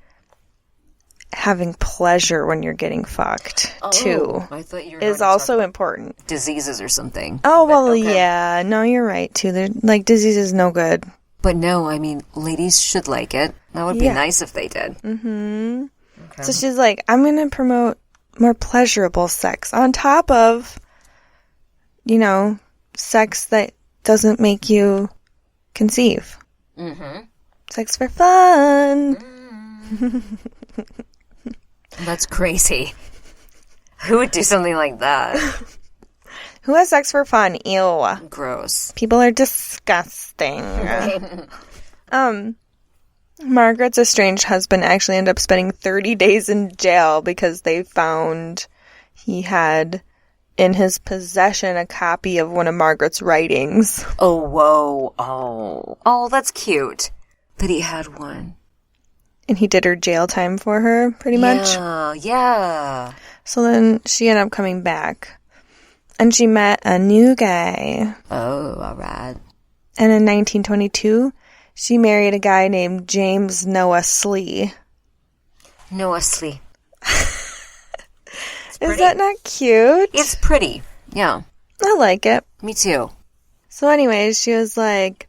having pleasure when you're getting fucked, too, I thought you were is also important. Diseases or something. Oh, well, yeah. No, you're right, too. Disease is no good. But no, I mean, ladies should like it. That would be nice if they did. Mm-hmm. Okay. So she's like, I'm going to promote more pleasurable sex on top of, sex that doesn't make you conceive. Mm-hmm. Sex for fun. That's crazy. Who would do something like that? Who has sex for fun? Ew. Gross. People are disgusting. Margaret's estranged husband actually ended up spending 30 days in jail because they found he had in his possession a copy of one of Margaret's writings. Oh, whoa. Oh, that's cute. But he had one. And he did her jail time for her, pretty much. Yeah. So then she ended up coming back. And she met a new guy. Oh, all right. And in 1922, she married a guy named James Noah Slee. Noah Slee. Is that not cute? It's pretty. Yeah. I like it. Me too. So anyways, she was like,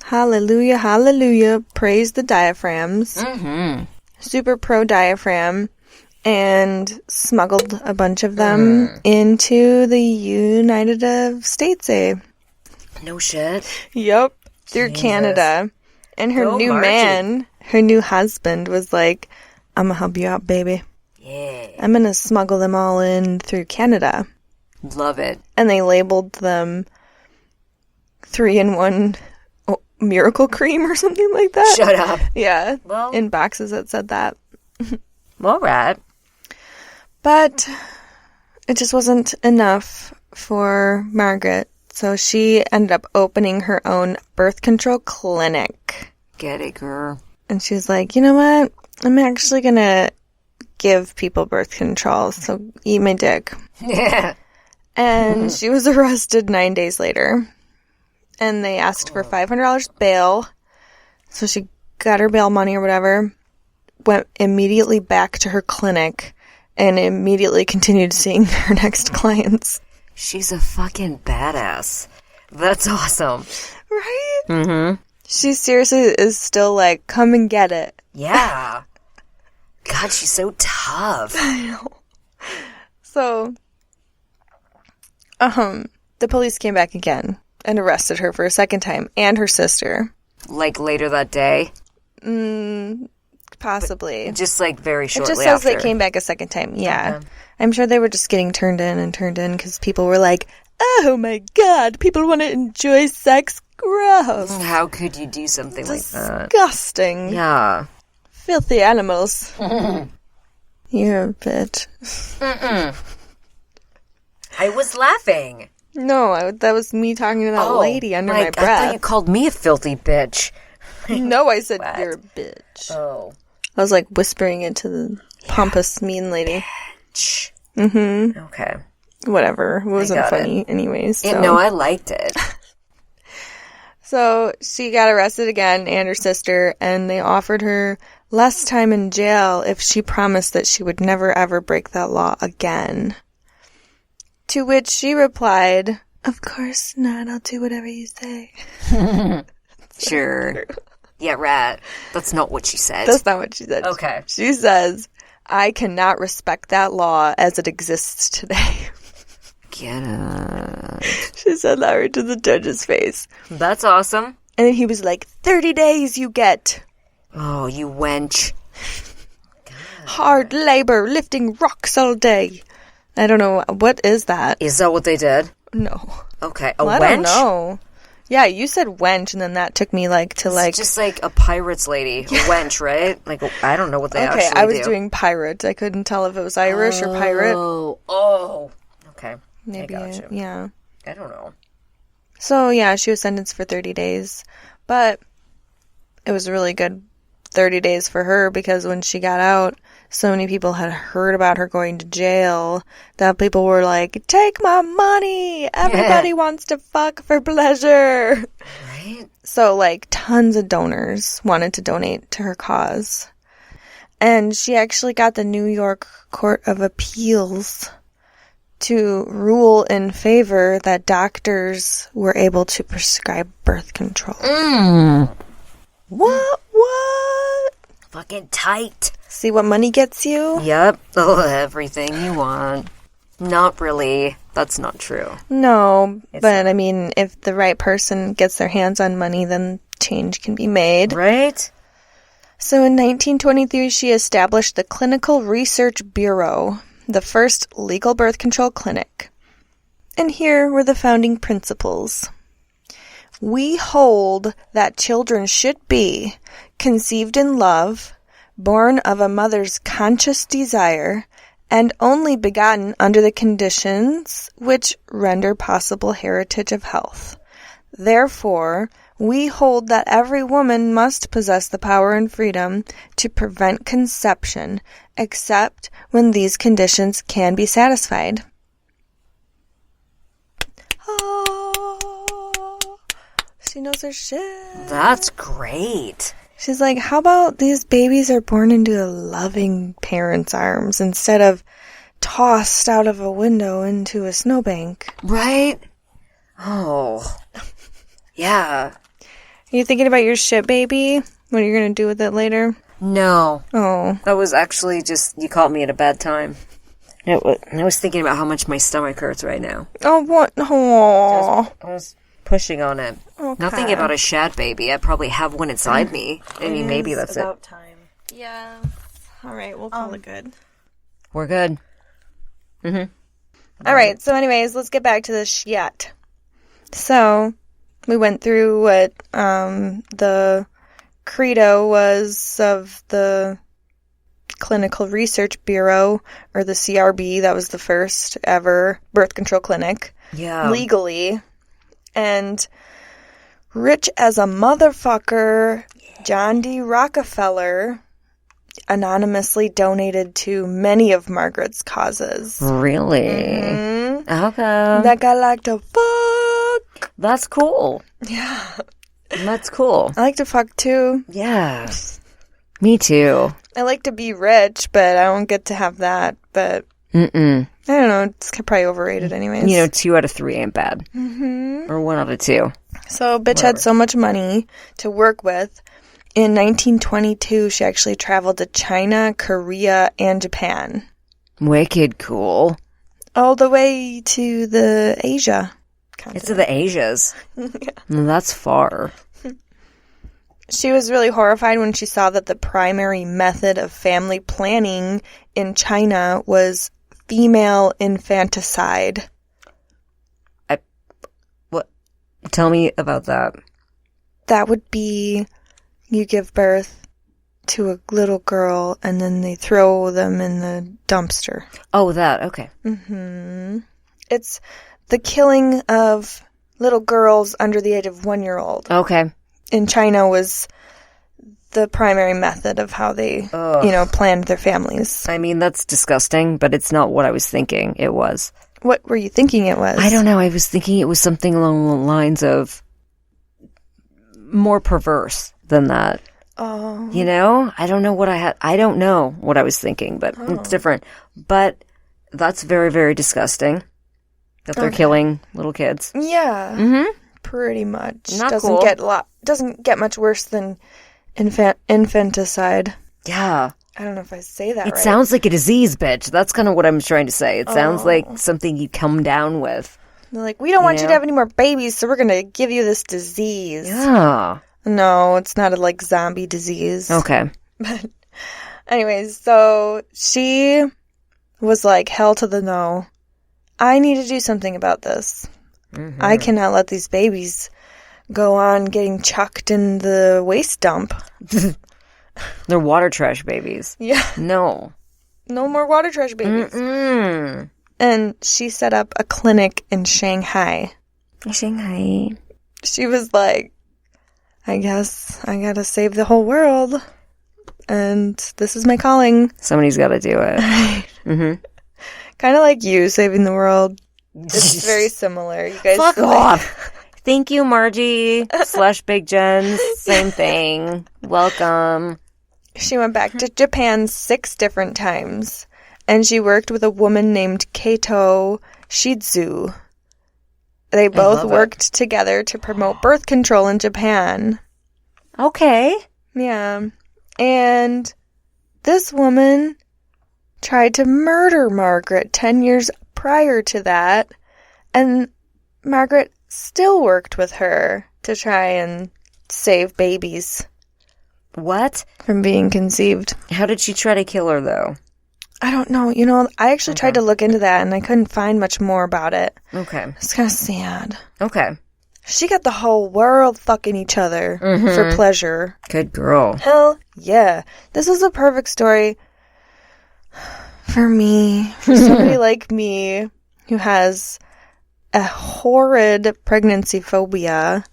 hallelujah, hallelujah, praise the diaphragms. Mm-hmm. Super pro diaphragm. And smuggled a bunch of them into the United States. No shit. Yep. Through Jesus. Canada. And her new Margie. man, her new husband, was like, I'm going to help you out, baby. Yeah. I'm going to smuggle them all in through Canada. Love it. And they labeled them 3-in-1 miracle cream or something like that. Shut up. Yeah. Well. In boxes that said that. All right. But it just wasn't enough for Margaret. So she ended up opening her own birth control clinic. Get it, girl. And she's like, you know what? I'm actually going to give people birth control. So eat my dick. Yeah. And she was arrested 9 days later. And they asked for $500 bail. So she got her bail money or whatever. Went immediately back to her clinic. And immediately continued seeing her next clients. She's a fucking badass. That's awesome. Right? Mm-hmm. She seriously is still like, come and get it. Yeah. God, she's so tough. I know. So, the police came back again and arrested her for a second time and her sister. Like later that day? Possibly. Just like very shortly after. It just says after. they came back a second time. Yeah. Okay. I'm sure they were just getting turned in because people were like, oh my God, people want to enjoy sex. Gross. How could you do something like that? Disgusting. Yeah. Filthy animals. You're a bitch. I was laughing. No, that was me talking to that lady under my I breath. thought you called me a filthy bitch. No, I said What? you're a bitch. Oh. I was like whispering it to the pompous mean lady. Shh. Okay. Whatever. It wasn't got funny anyways. So. No, I liked it. So she got arrested again and her sister, and they offered her less time in jail if she promised that she would never ever break that law again. To which she replied, of course not, I'll do whatever you say. Sure. Yeah, right. That's not what she said. That's not what she said. Okay. She says, I cannot respect that law as it exists today. Get it. She said that right to the judge's face. That's awesome. And then he was like, 30 days you get. Oh, you wench. Hard labor, lifting rocks all day. I don't know. What is that? Is that what they did? No. Okay. Well, wench? I don't know. Yeah, you said wench, and then that took me It's just like a pirate's lady. A wench, right? Like, I don't know what they actually do. Okay, I was doing pirate. I couldn't tell if it was Irish or pirate. Oh. Okay. Maybe. I gotcha. Yeah. I don't know. So, yeah, she was sentenced for 30 days. But it was a really good 30 days for her because when she got out, so many people had heard about her going to jail that people were like, take my money! Everybody wants to fuck for pleasure! Right? So, like, tons of donors wanted to donate to her cause. And she actually got the New York Court of Appeals to rule in favor that doctors were able to prescribe birth control. What? Fucking tight. See what money gets you? Yep. Oh, everything you want. Not really. That's not true. No, It's but I mean, if the right person gets their hands on money, then change can be made. Right? So in 1923, she established the Clinical Research Bureau, the first legal birth control clinic. And here were the founding principles. We hold that children should be conceived in love, born of a mother's conscious desire, and only begotten under the conditions which render possible heritage of health. Therefore, we hold that every woman must possess the power and freedom to prevent conception, except when these conditions can be satisfied. She knows her shit. That's great. She's like, how about these babies are born into a loving parent's arms instead of tossed out of a window into a snowbank? Right? Oh. Yeah. Are you thinking about your shit baby? What are you going to do with it later? No. Oh. That was actually just, you caught me at a bad time. I was thinking about how much my stomach hurts right now. Oh, what? Oh. I was pushing on it. Okay. Not thinking about a shad baby. I probably have one inside me. I mean, maybe that's it. Time. Yeah. All right, we'll call it good. We're good. All right, so anyways, let's get back to the shit. So, we went through what the credo was of the Clinical Research Bureau, or the CRB. That was the first ever birth control clinic. Yeah. Legally. And rich as a motherfucker, John D. Rockefeller anonymously donated to many of Margaret's causes. Really? Mm-hmm. Okay. That guy liked to fuck. That's cool. Yeah. That's cool. I like to fuck too. Yeah. Me too. I like to be rich, but I don't get to have that. But I don't know. It's probably overrated anyways. 2 out of 3 ain't bad. Or 1 out of 2. So, bitch had so much money to work with. In 1922, she actually traveled to China, Korea, and Japan. Wicked cool. All the way to the Asia continent. It's to the Asias. That's far. She was really horrified when she saw that the primary method of family planning in China was female infanticide. What? Tell me about that. That would be you give birth to a little girl and then they throw them in the dumpster. Oh, that. Okay. It's the killing of little girls under the age of 1-year-old. Okay. In China was the primary method of how they, planned their families. I mean, that's disgusting, but it's not what I was thinking it was. What were you thinking it was? I don't know. I was thinking it was something along the lines of more perverse than that. Oh. I don't know what I don't know what I was thinking, but it's different. But that's very, very disgusting that they're killing little kids. Yeah. Pretty much. Not doesn't cool. Doesn't get much worse than infanticide. Yeah. I don't know if I say that It right. sounds like a disease, bitch. That's kind of what I'm trying to say. It sounds like something you come down with. They're like, we don't want you to have any more babies, so we're going to give you this disease. Yeah. No, it's not a, zombie disease. Okay. But anyways, so she was like, hell to the no. I need to do something about this. I cannot let these babies go on getting chucked in the waste dump. They're water trash babies. Yeah. No. No more water trash babies. And she set up a clinic in Shanghai. Shanghai. She was like, I guess I gotta save the whole world. And this is my calling. Somebody's got to do it. Kind of like you saving the world. It's very similar. You guys Fuck off. Thank you, Margie / Big Jenz. Same thing. Welcome. She went back to Japan 6 different times. And she worked with a woman named Kato Shizu. They both worked together to promote birth control in Japan. Okay. Yeah. And this woman tried to murder Margaret 10 years prior to that. And Margaret still worked with her to try and save babies. What? From being conceived. How did she try to kill her, though? I don't know. I actually tried to look into that, and I couldn't find much more about it. Okay. It's kind of sad. Okay. She got the whole world fucking each other for pleasure. Good girl. Hell yeah. This was a perfect story for me. For somebody like me who has a horrid pregnancy phobia.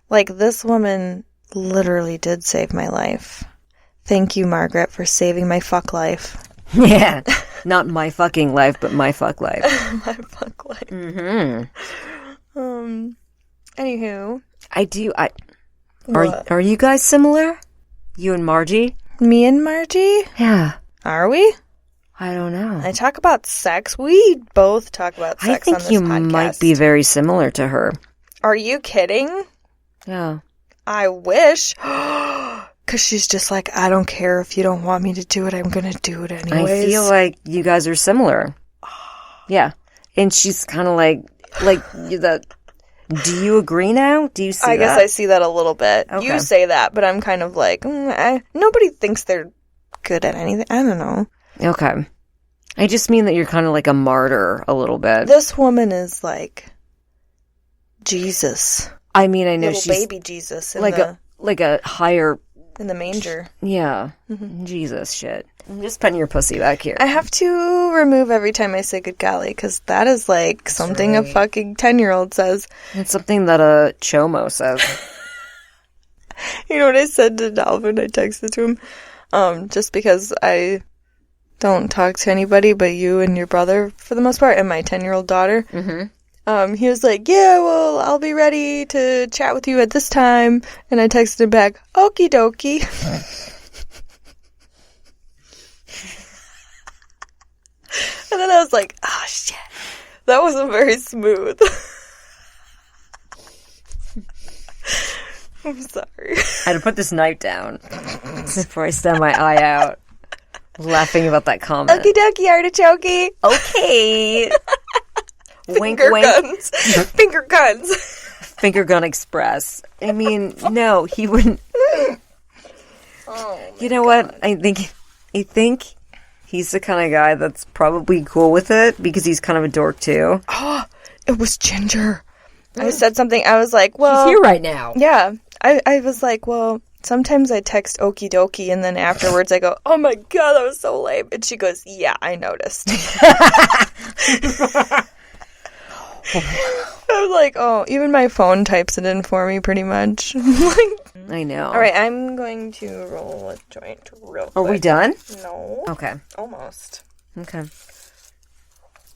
Like, this woman literally did save my life. Thank you, Margaret, for saving my fuck life. Yeah. Not my fucking life, but my fuck life. My fuck life. Anywho. I do. What? Are you guys similar? You and Margie? Me and Margie? Yeah. Are we? I don't know. I talk about sex. We both talk about I sex on think this you podcast. might be very similar to her. Are you kidding? Yeah. I wish. Because she's just like, I don't care if you don't want me to do it. I'm going to do it anyways. I feel like you guys are similar. Yeah. And she's kind of like that. Do you agree now? Do you see that? I guess I see that a little bit. Okay. You say that, but I'm kind of like, nobody thinks they're good at anything. I don't know. Okay. I just mean that you're kind of like a martyr a little bit. This woman is like Jesus. I mean, I know Little she's baby Jesus in like a higher. in the manger. Yeah. Jesus shit. I'm just petting your pussy back here. I have to remove every time I say good golly, because that is like something a fucking 10-year-old says. It's something that a chomo says. You know what I said to Dalvin? I texted to him. Just because I don't talk to anybody but you and your brother for the most part, and my 10-year-old daughter. Mm-hmm. He was like, yeah, well, I'll be ready to chat with you at this time. And I texted him back, okie dokie. And then I was like, oh, shit. That wasn't very smooth. I'm sorry. I had to put this knife down before I stand my eye out, laughing about that comment. Okie dokie, artichoke. Okay. Wink, Finger wink. guns. Finger guns. Finger gun express. I mean, no, he wouldn't. You know what? I think he's the kind of guy that's probably cool with it because he's kind of a dork too. Oh, it was Ginger. I said something. I was like, well. He's here right now. Yeah. I was like, well, sometimes I text okie dokie and then afterwards I go, oh my God, that was so lame. And she goes, yeah, I noticed. I was like, oh, even my phone types it in for me pretty much. I know. All right, I'm going to roll a joint real quick. Are we done? No. Okay. Almost. Okay.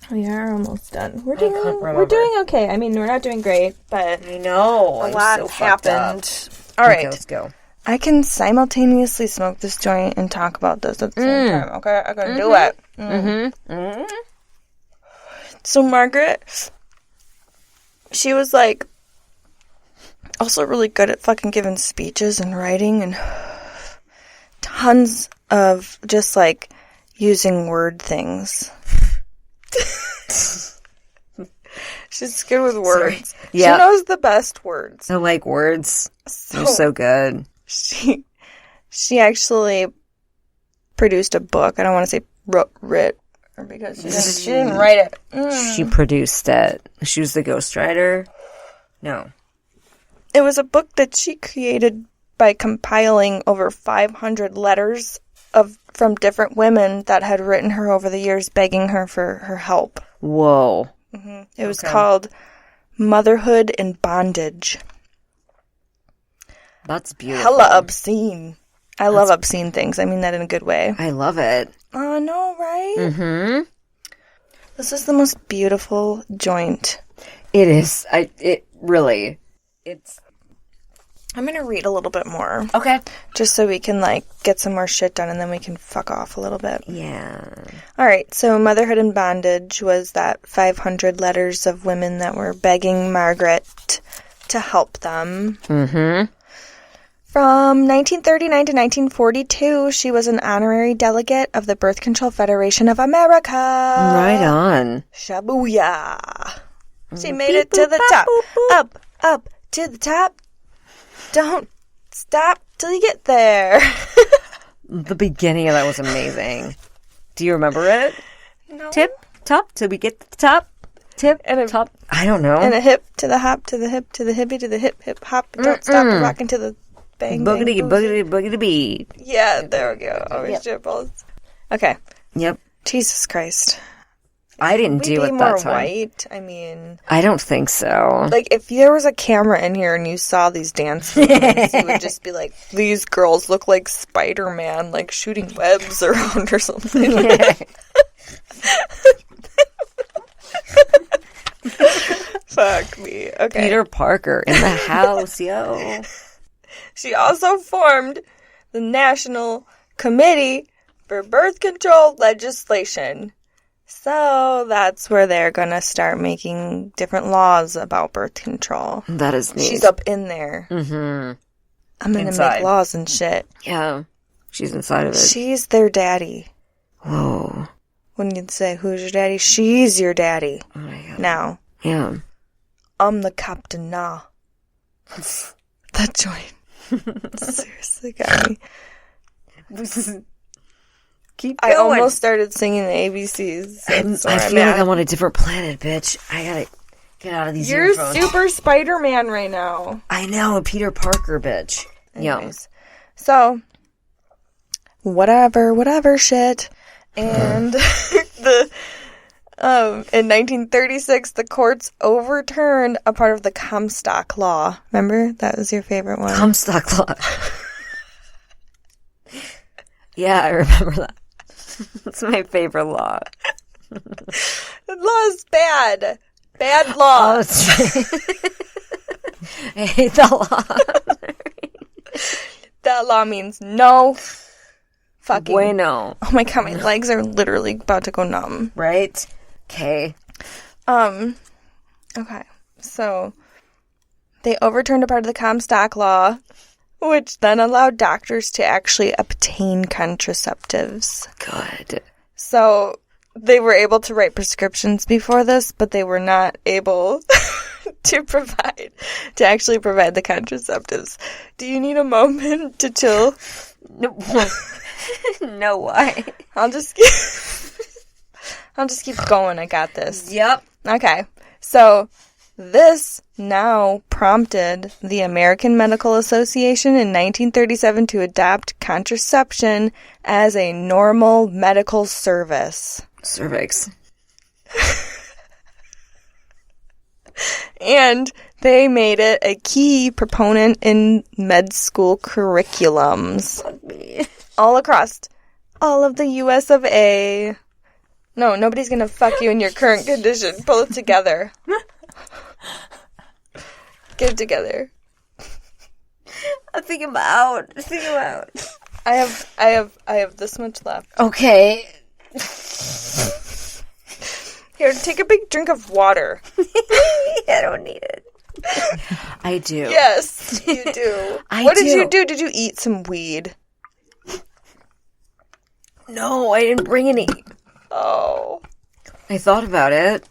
We are almost done. We're can't doing remember. okay. I mean, we're not doing great, but I know. a I'm lot so fucked up. happened. All right. Okay, let's go. I can simultaneously smoke this joint and talk about this at the same time. Okay, I'm gonna do it. Mm-hmm. So Margaret, she was like also really good at fucking giving speeches and writing and tons of just like using word things. She's good with words. Yeah. She knows the best words. I like words. They're so good. She actually produced a book. I don't want to say writ because she didn't write it. She produced it. She was the ghostwriter. No. It was a book that she created by compiling over 500 letters from different women that had written her over the years begging her for her help. Whoa. Mm-hmm. It was called Motherhood in Bondage. That's beautiful. Hella obscene. I love obscene things. I mean that in a good way. I love it. Oh, no, right? Mm-hmm. This is the most beautiful joint. It is. It's... I'm going to read a little bit more. Okay. Just so we can, like, get some more shit done and then we can fuck off a little bit. Yeah. All right. So Motherhood in Bondage was that 500 letters of women that were begging Margaret to help them. Mm-hmm. From 1939 to 1942, she was an honorary delegate of the Birth Control Federation of America. Right on. Shabuya. She made it to the top. Up, to the top. Don't stop till you get there. The beginning of that was amazing. Do you remember it? No. Tip, top, till we get to the top. Tip, And a top. I don't know. And a hip to the hop to the hip to the hippie to the hip hip hop. Don't stop rocking to the bang bang. Boogity, boogie. boogity, boogity bee. Yeah, there we go. Always shitballs. Okay. Yep. Jesus Christ. I didn't Would do we it be that more time. white? I mean, I don't think so. like if there was a camera in here and you saw these dance movements, you would just be like, "These girls look like Spider-Man, like shooting webs around or something." Fuck me. Okay. Peter Parker in the house, yo. She also formed the National Committee for Birth Control Legislation. So that's where they're going to start making different laws about birth control. That is neat. She's up in there. Mm-hmm. I'm going to make laws and shit. Yeah. She's inside of it. She's their daddy. Whoa. When you'd say, who's your daddy? She's your daddy. Oh my God. Now. Yeah. I'm the captain now. That joint. Seriously got me. Keep going. I almost started singing the ABCs. I feel like I'm on a different planet, bitch. I gotta get out of these You're earphones. super Spider-Man right now. I know, a Peter Parker, bitch. Anyways. So, whatever shit. And in 1936, the courts overturned a part of the Comstock Law. Remember? That was your favorite one. Comstock law. Yeah, I remember that. That's my favorite law. The law is bad. Bad law. Oh, it's I hate that law. That law means no fucking. Bueno. Oh my God, my legs are literally about to go numb. Right? Okay. Okay. So, they overturned a part of the Comstock Law, which then allowed doctors to actually obtain contraceptives. Good. So, they were able to write prescriptions before this, but they were not able to actually provide the contraceptives. Do you need a moment to chill? No. No, why? I'll just keep going. I got this. Yep. Okay. So, this now prompted the American Medical Association in 1937 to adopt contraception as a normal medical service. Cervix. And they made it a key proponent in med school curriculums. All across all of the US of A. No, nobody's gonna fuck you in your current condition. Pull it together. Get it together. I think I'm out. I have this much left. Okay. Here, take a big drink of water. I don't need it. I do. Yes, you do. What did you do? Did you eat some weed? No, I didn't bring any. Oh. I thought about it.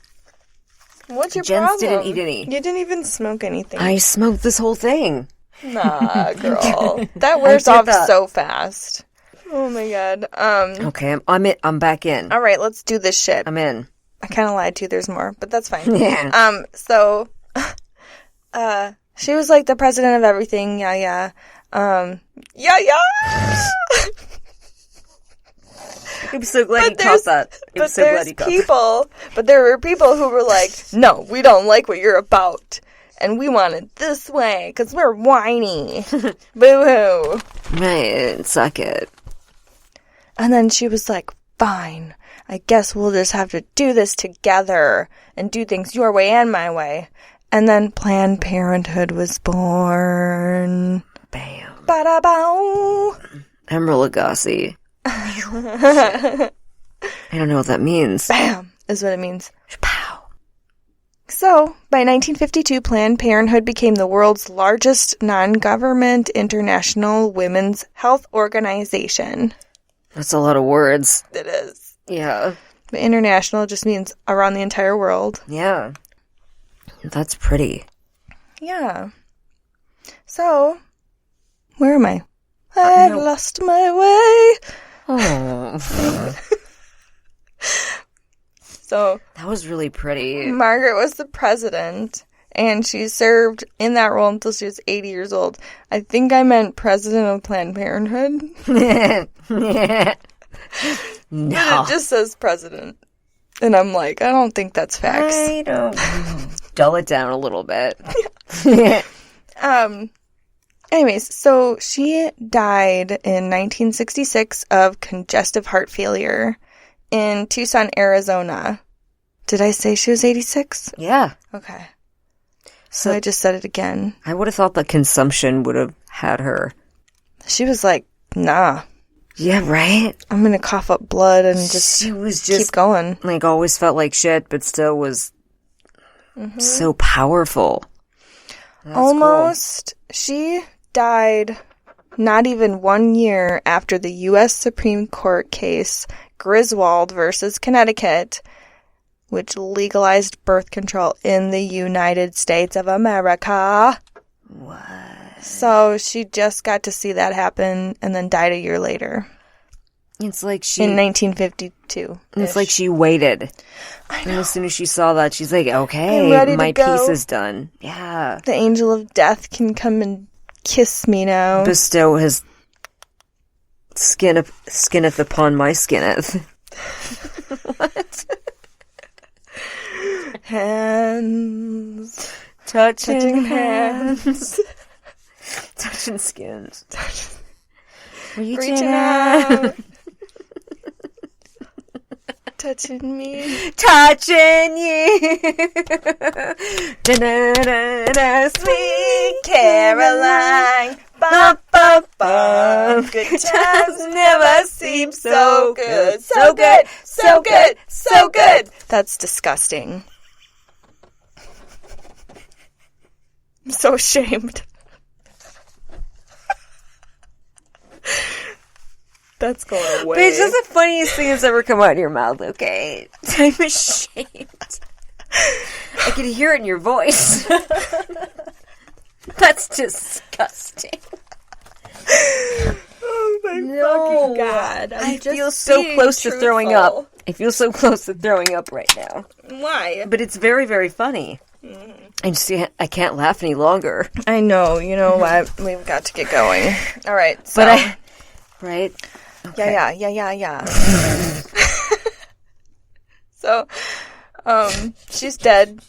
What's your Jenz problem? didn't eat any. You didn't even smoke anything. I smoked this whole thing. Nah, girl. That wears off so fast. Oh my God. Okay, I'm in. I'm back in. All right, let's do this shit. I'm in. I kind of lied to you. There's more, but that's fine. Yeah. So, she was like the president of everything. Yeah. I'm so glad you caught that. I'm so glad you caught that. But there were people who were like, no, we don't like what you're about. And we want it this way, because we're whiny. Boo-hoo. Right, suck it. And then she was like, fine, I guess we'll just have to do this together and do things your way and my way. And then Planned Parenthood was born. Bam. Ba-da-bow. Emerald Lagasse. I don't know what that means. Bam is what it means. Pow. So, by 1952, Planned Parenthood became the world's largest non-government international women's health organization. That's a lot of words. It is. Yeah. But international just means around the entire world. Yeah. That's pretty. Yeah. So, where am I? I've lost my way. Oh. So, That was really pretty. Margaret was the president, and she served in that role until she was 80 years old. I think I meant president of Planned Parenthood. No. But it just says president. And I'm like, I don't think that's facts. I don't. Dull it down a little bit. Anyways, so she died in 1966 of congestive heart failure in Tucson, Arizona. Did I say she was 86? Yeah. Okay. So I just said it again. I would have thought that consumption would have had her. She was like, nah. Yeah, right? I'm going to cough up blood and just She was just keep going. like always felt like shit, but still was so powerful. That's Almost. She died not even 1 year after the U.S. Supreme Court case Griswold versus Connecticut, which legalized birth control in the United States of America. What? So she just got to see that happen and then died a year later. It's like she In 1952. It's like she waited. I know. And as soon as she saw that, she's like, I'm okay, ready to my go. piece is done. Yeah. The angel of death can come and kiss me now. Bestow his skinneth upon my skinneth. What? Hands. Touching hands. Touching skins. Reaching out. Touching me. Touching you. Da-da-da-da, sweet Caroline. Bum, bum, bum. Good times never seem so good. So good. So good. So good. That's disgusting. I'm so ashamed. That's going away. Bitch, that's the funniest thing that's ever come out of your mouth, okay? I'm ashamed. I can hear it in your voice. That's disgusting. Oh my fucking God. I feel so close to throwing up. I feel so close to throwing up right now. Why? But it's very, very funny. I can't laugh any longer. I know. You know what? We've got to get going. All right. So. Right? Okay. Yeah. So, she's dead.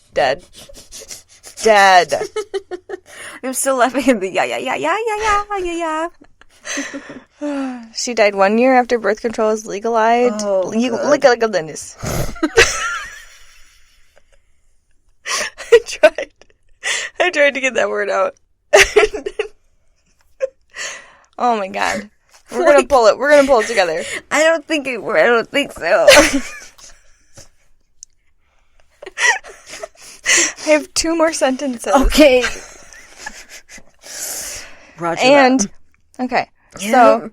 I'm still laughing at the yeah. She died 1 year after birth control was legalized. Oh, Legalized. I tried to get that word out. Oh my God. We're gonna pull it. We're gonna pull it together. I don't think so. I have 2 more sentences. Okay. Roger And, that. okay. Yeah. So,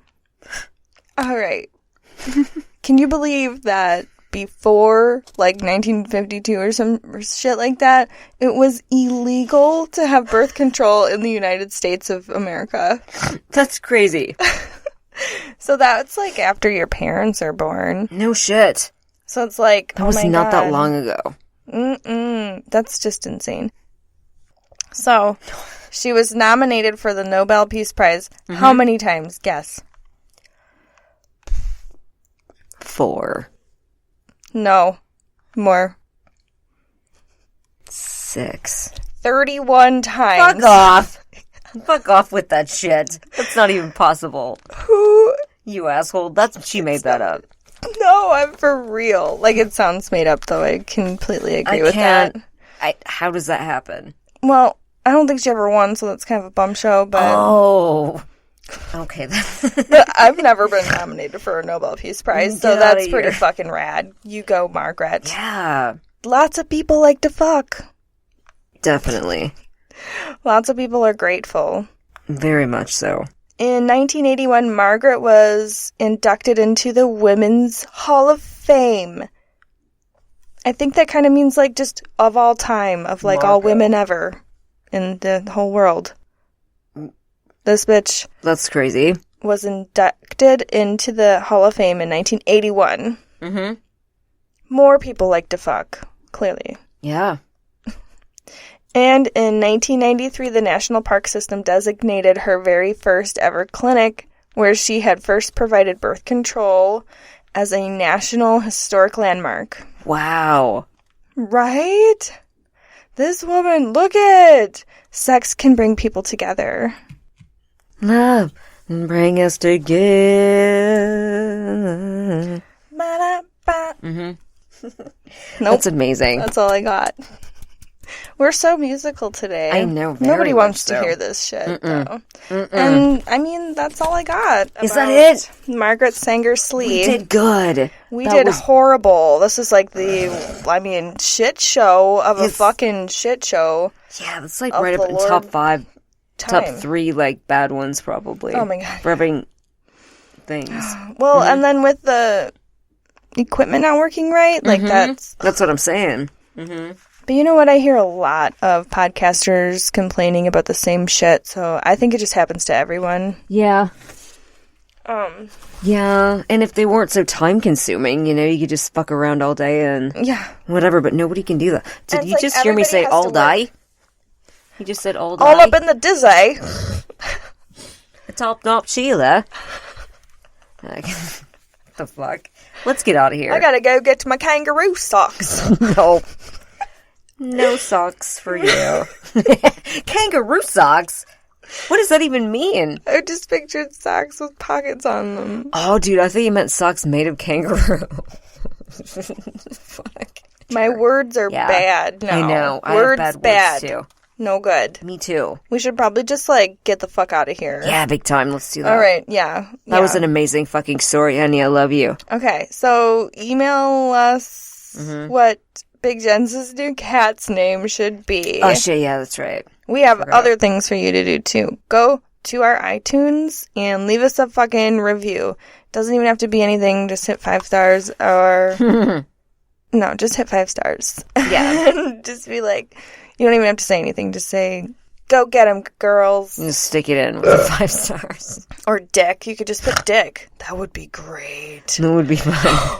alright. Can you believe that before, like, 1952 or some shit like that, it was illegal to have birth control in the United States of America? That's crazy. So that's, like, after your parents are born. No shit. So it's like, That was not that long ago. That's just insane. So, she was nominated for the Nobel Peace Prize. How many times? Guess. 4. No. More. 6. 31 times. Fuck off. Fuck off with that shit. That's not even possible. Who? You asshole. She made that up. No, I'm for real. Like, it sounds made up, though. I completely agree with that. How does that happen? Well, I don't think she ever won, so that's kind of a bum show, but... Oh. Okay. But I've never been nominated for a Nobel Peace Prize, so Get that's outta pretty here. fucking rad. You go, Margaret. Yeah. Lots of people like to fuck. Definitely. Lots of people are grateful. Very much so. In 1981, Margaret was inducted into the Women's Hall of Fame. I think that kind of means, like, just of all time, of, like, all women ever in the whole world. This bitch That's crazy. was inducted into the Hall of Fame in 1981. Mm-hmm. More people like to fuck, clearly. Yeah. And in 1993, the National Park System designated her very first ever clinic where she had first provided birth control as a National Historic Landmark. Wow. Right? This woman, look it! Sex can bring people together. Love and bring us together. Ba-da-ba. Mm-hmm. Nope. That's amazing. That's all I got. We're so musical today. I know, very Nobody much wants so. to hear this shit, though. And, I mean, that's all I got. Is that about it? Margaret Sanger Slee. We did good. We That did was- horrible. This is like shit show of a fucking shit show. Yeah, that's like Of right the up in Lord top 5, top time. 3, like, bad ones, probably. Oh my God. For having things. Well, and then with the equipment not working right, like That's what I'm saying. But you know what? I hear a lot of podcasters complaining about the same shit, so I think it just happens to everyone. Yeah. Yeah, and if they weren't so time-consuming, you could just fuck around all day and Yeah. whatever, but nobody can do that. Did And you it's just like hear me everybody say has all to die? You just said all die? All up in the dizzy. Top Sheila. Like, the fuck? Let's get out of here. I gotta go get my kangaroo socks. No. No socks for you. Kangaroo socks? What does that even mean? I just pictured socks with pockets on them. Oh, dude, I thought you meant socks made of kangaroo. Fuck. My words are Yeah. bad now. I know. Words I have bad. words, too. No good. Me too. We should probably just, like, get the fuck out of here. Yeah, big time. Let's do that. All right, yeah. That was an amazing fucking story, Annie. I love you. Okay, so email us Mm-hmm. what Big Jenz's new cat's name should be. Oh, shit. Yeah, that's right. We have other things for you to do, too. Go to our iTunes and leave us a fucking review. Doesn't even have to be anything. Just hit 5 stars or... No, just hit 5 stars. Yeah. And just be like... You don't even have to say anything. Just say, go get 'em, girls. Just stick it in with the 5 stars. Or dick. You could just put dick. That would be great. That would be fun.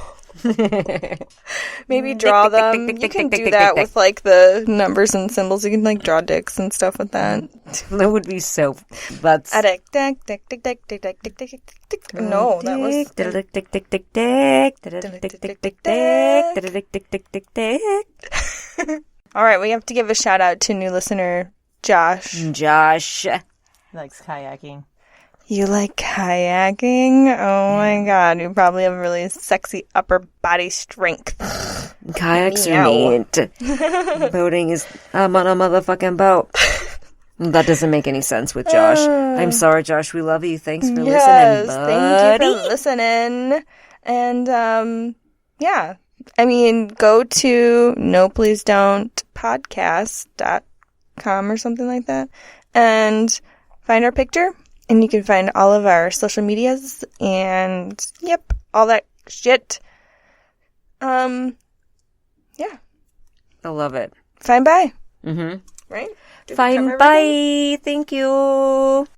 Maybe draw them. You can do that with, like, the numbers and symbols. You can, like, draw dicks and stuff with that. That would be so... That's... A dick, dick, dick, dick, dick, dick, dick, dick, dick, dick. No, that was... Dick, dick, dick, dick, dick, dick, dick, dick, dick, dick, dick, dick, dick, dick, dick, dick. All right, we have to give a shout out to new listener Josh. Josh. He likes kayaking. You like kayaking? Oh my god, you probably have really sexy upper body strength. Kayaks Meow. are neat. Boating is... I'm on a motherfucking boat. That doesn't make any sense with Josh. I'm sorry, Josh. We love you. Thanks for Yes, listening, thank you buddy. for listening. And, yeah. I mean, go to nopleasedon'tpodcast.com or something like that and find our picture. And you can find all of our social medias and, yep, all that shit. Yeah. I love it. Fine, bye. Mm-hmm. Right? Did we cover Fine, everything? bye. Thank you.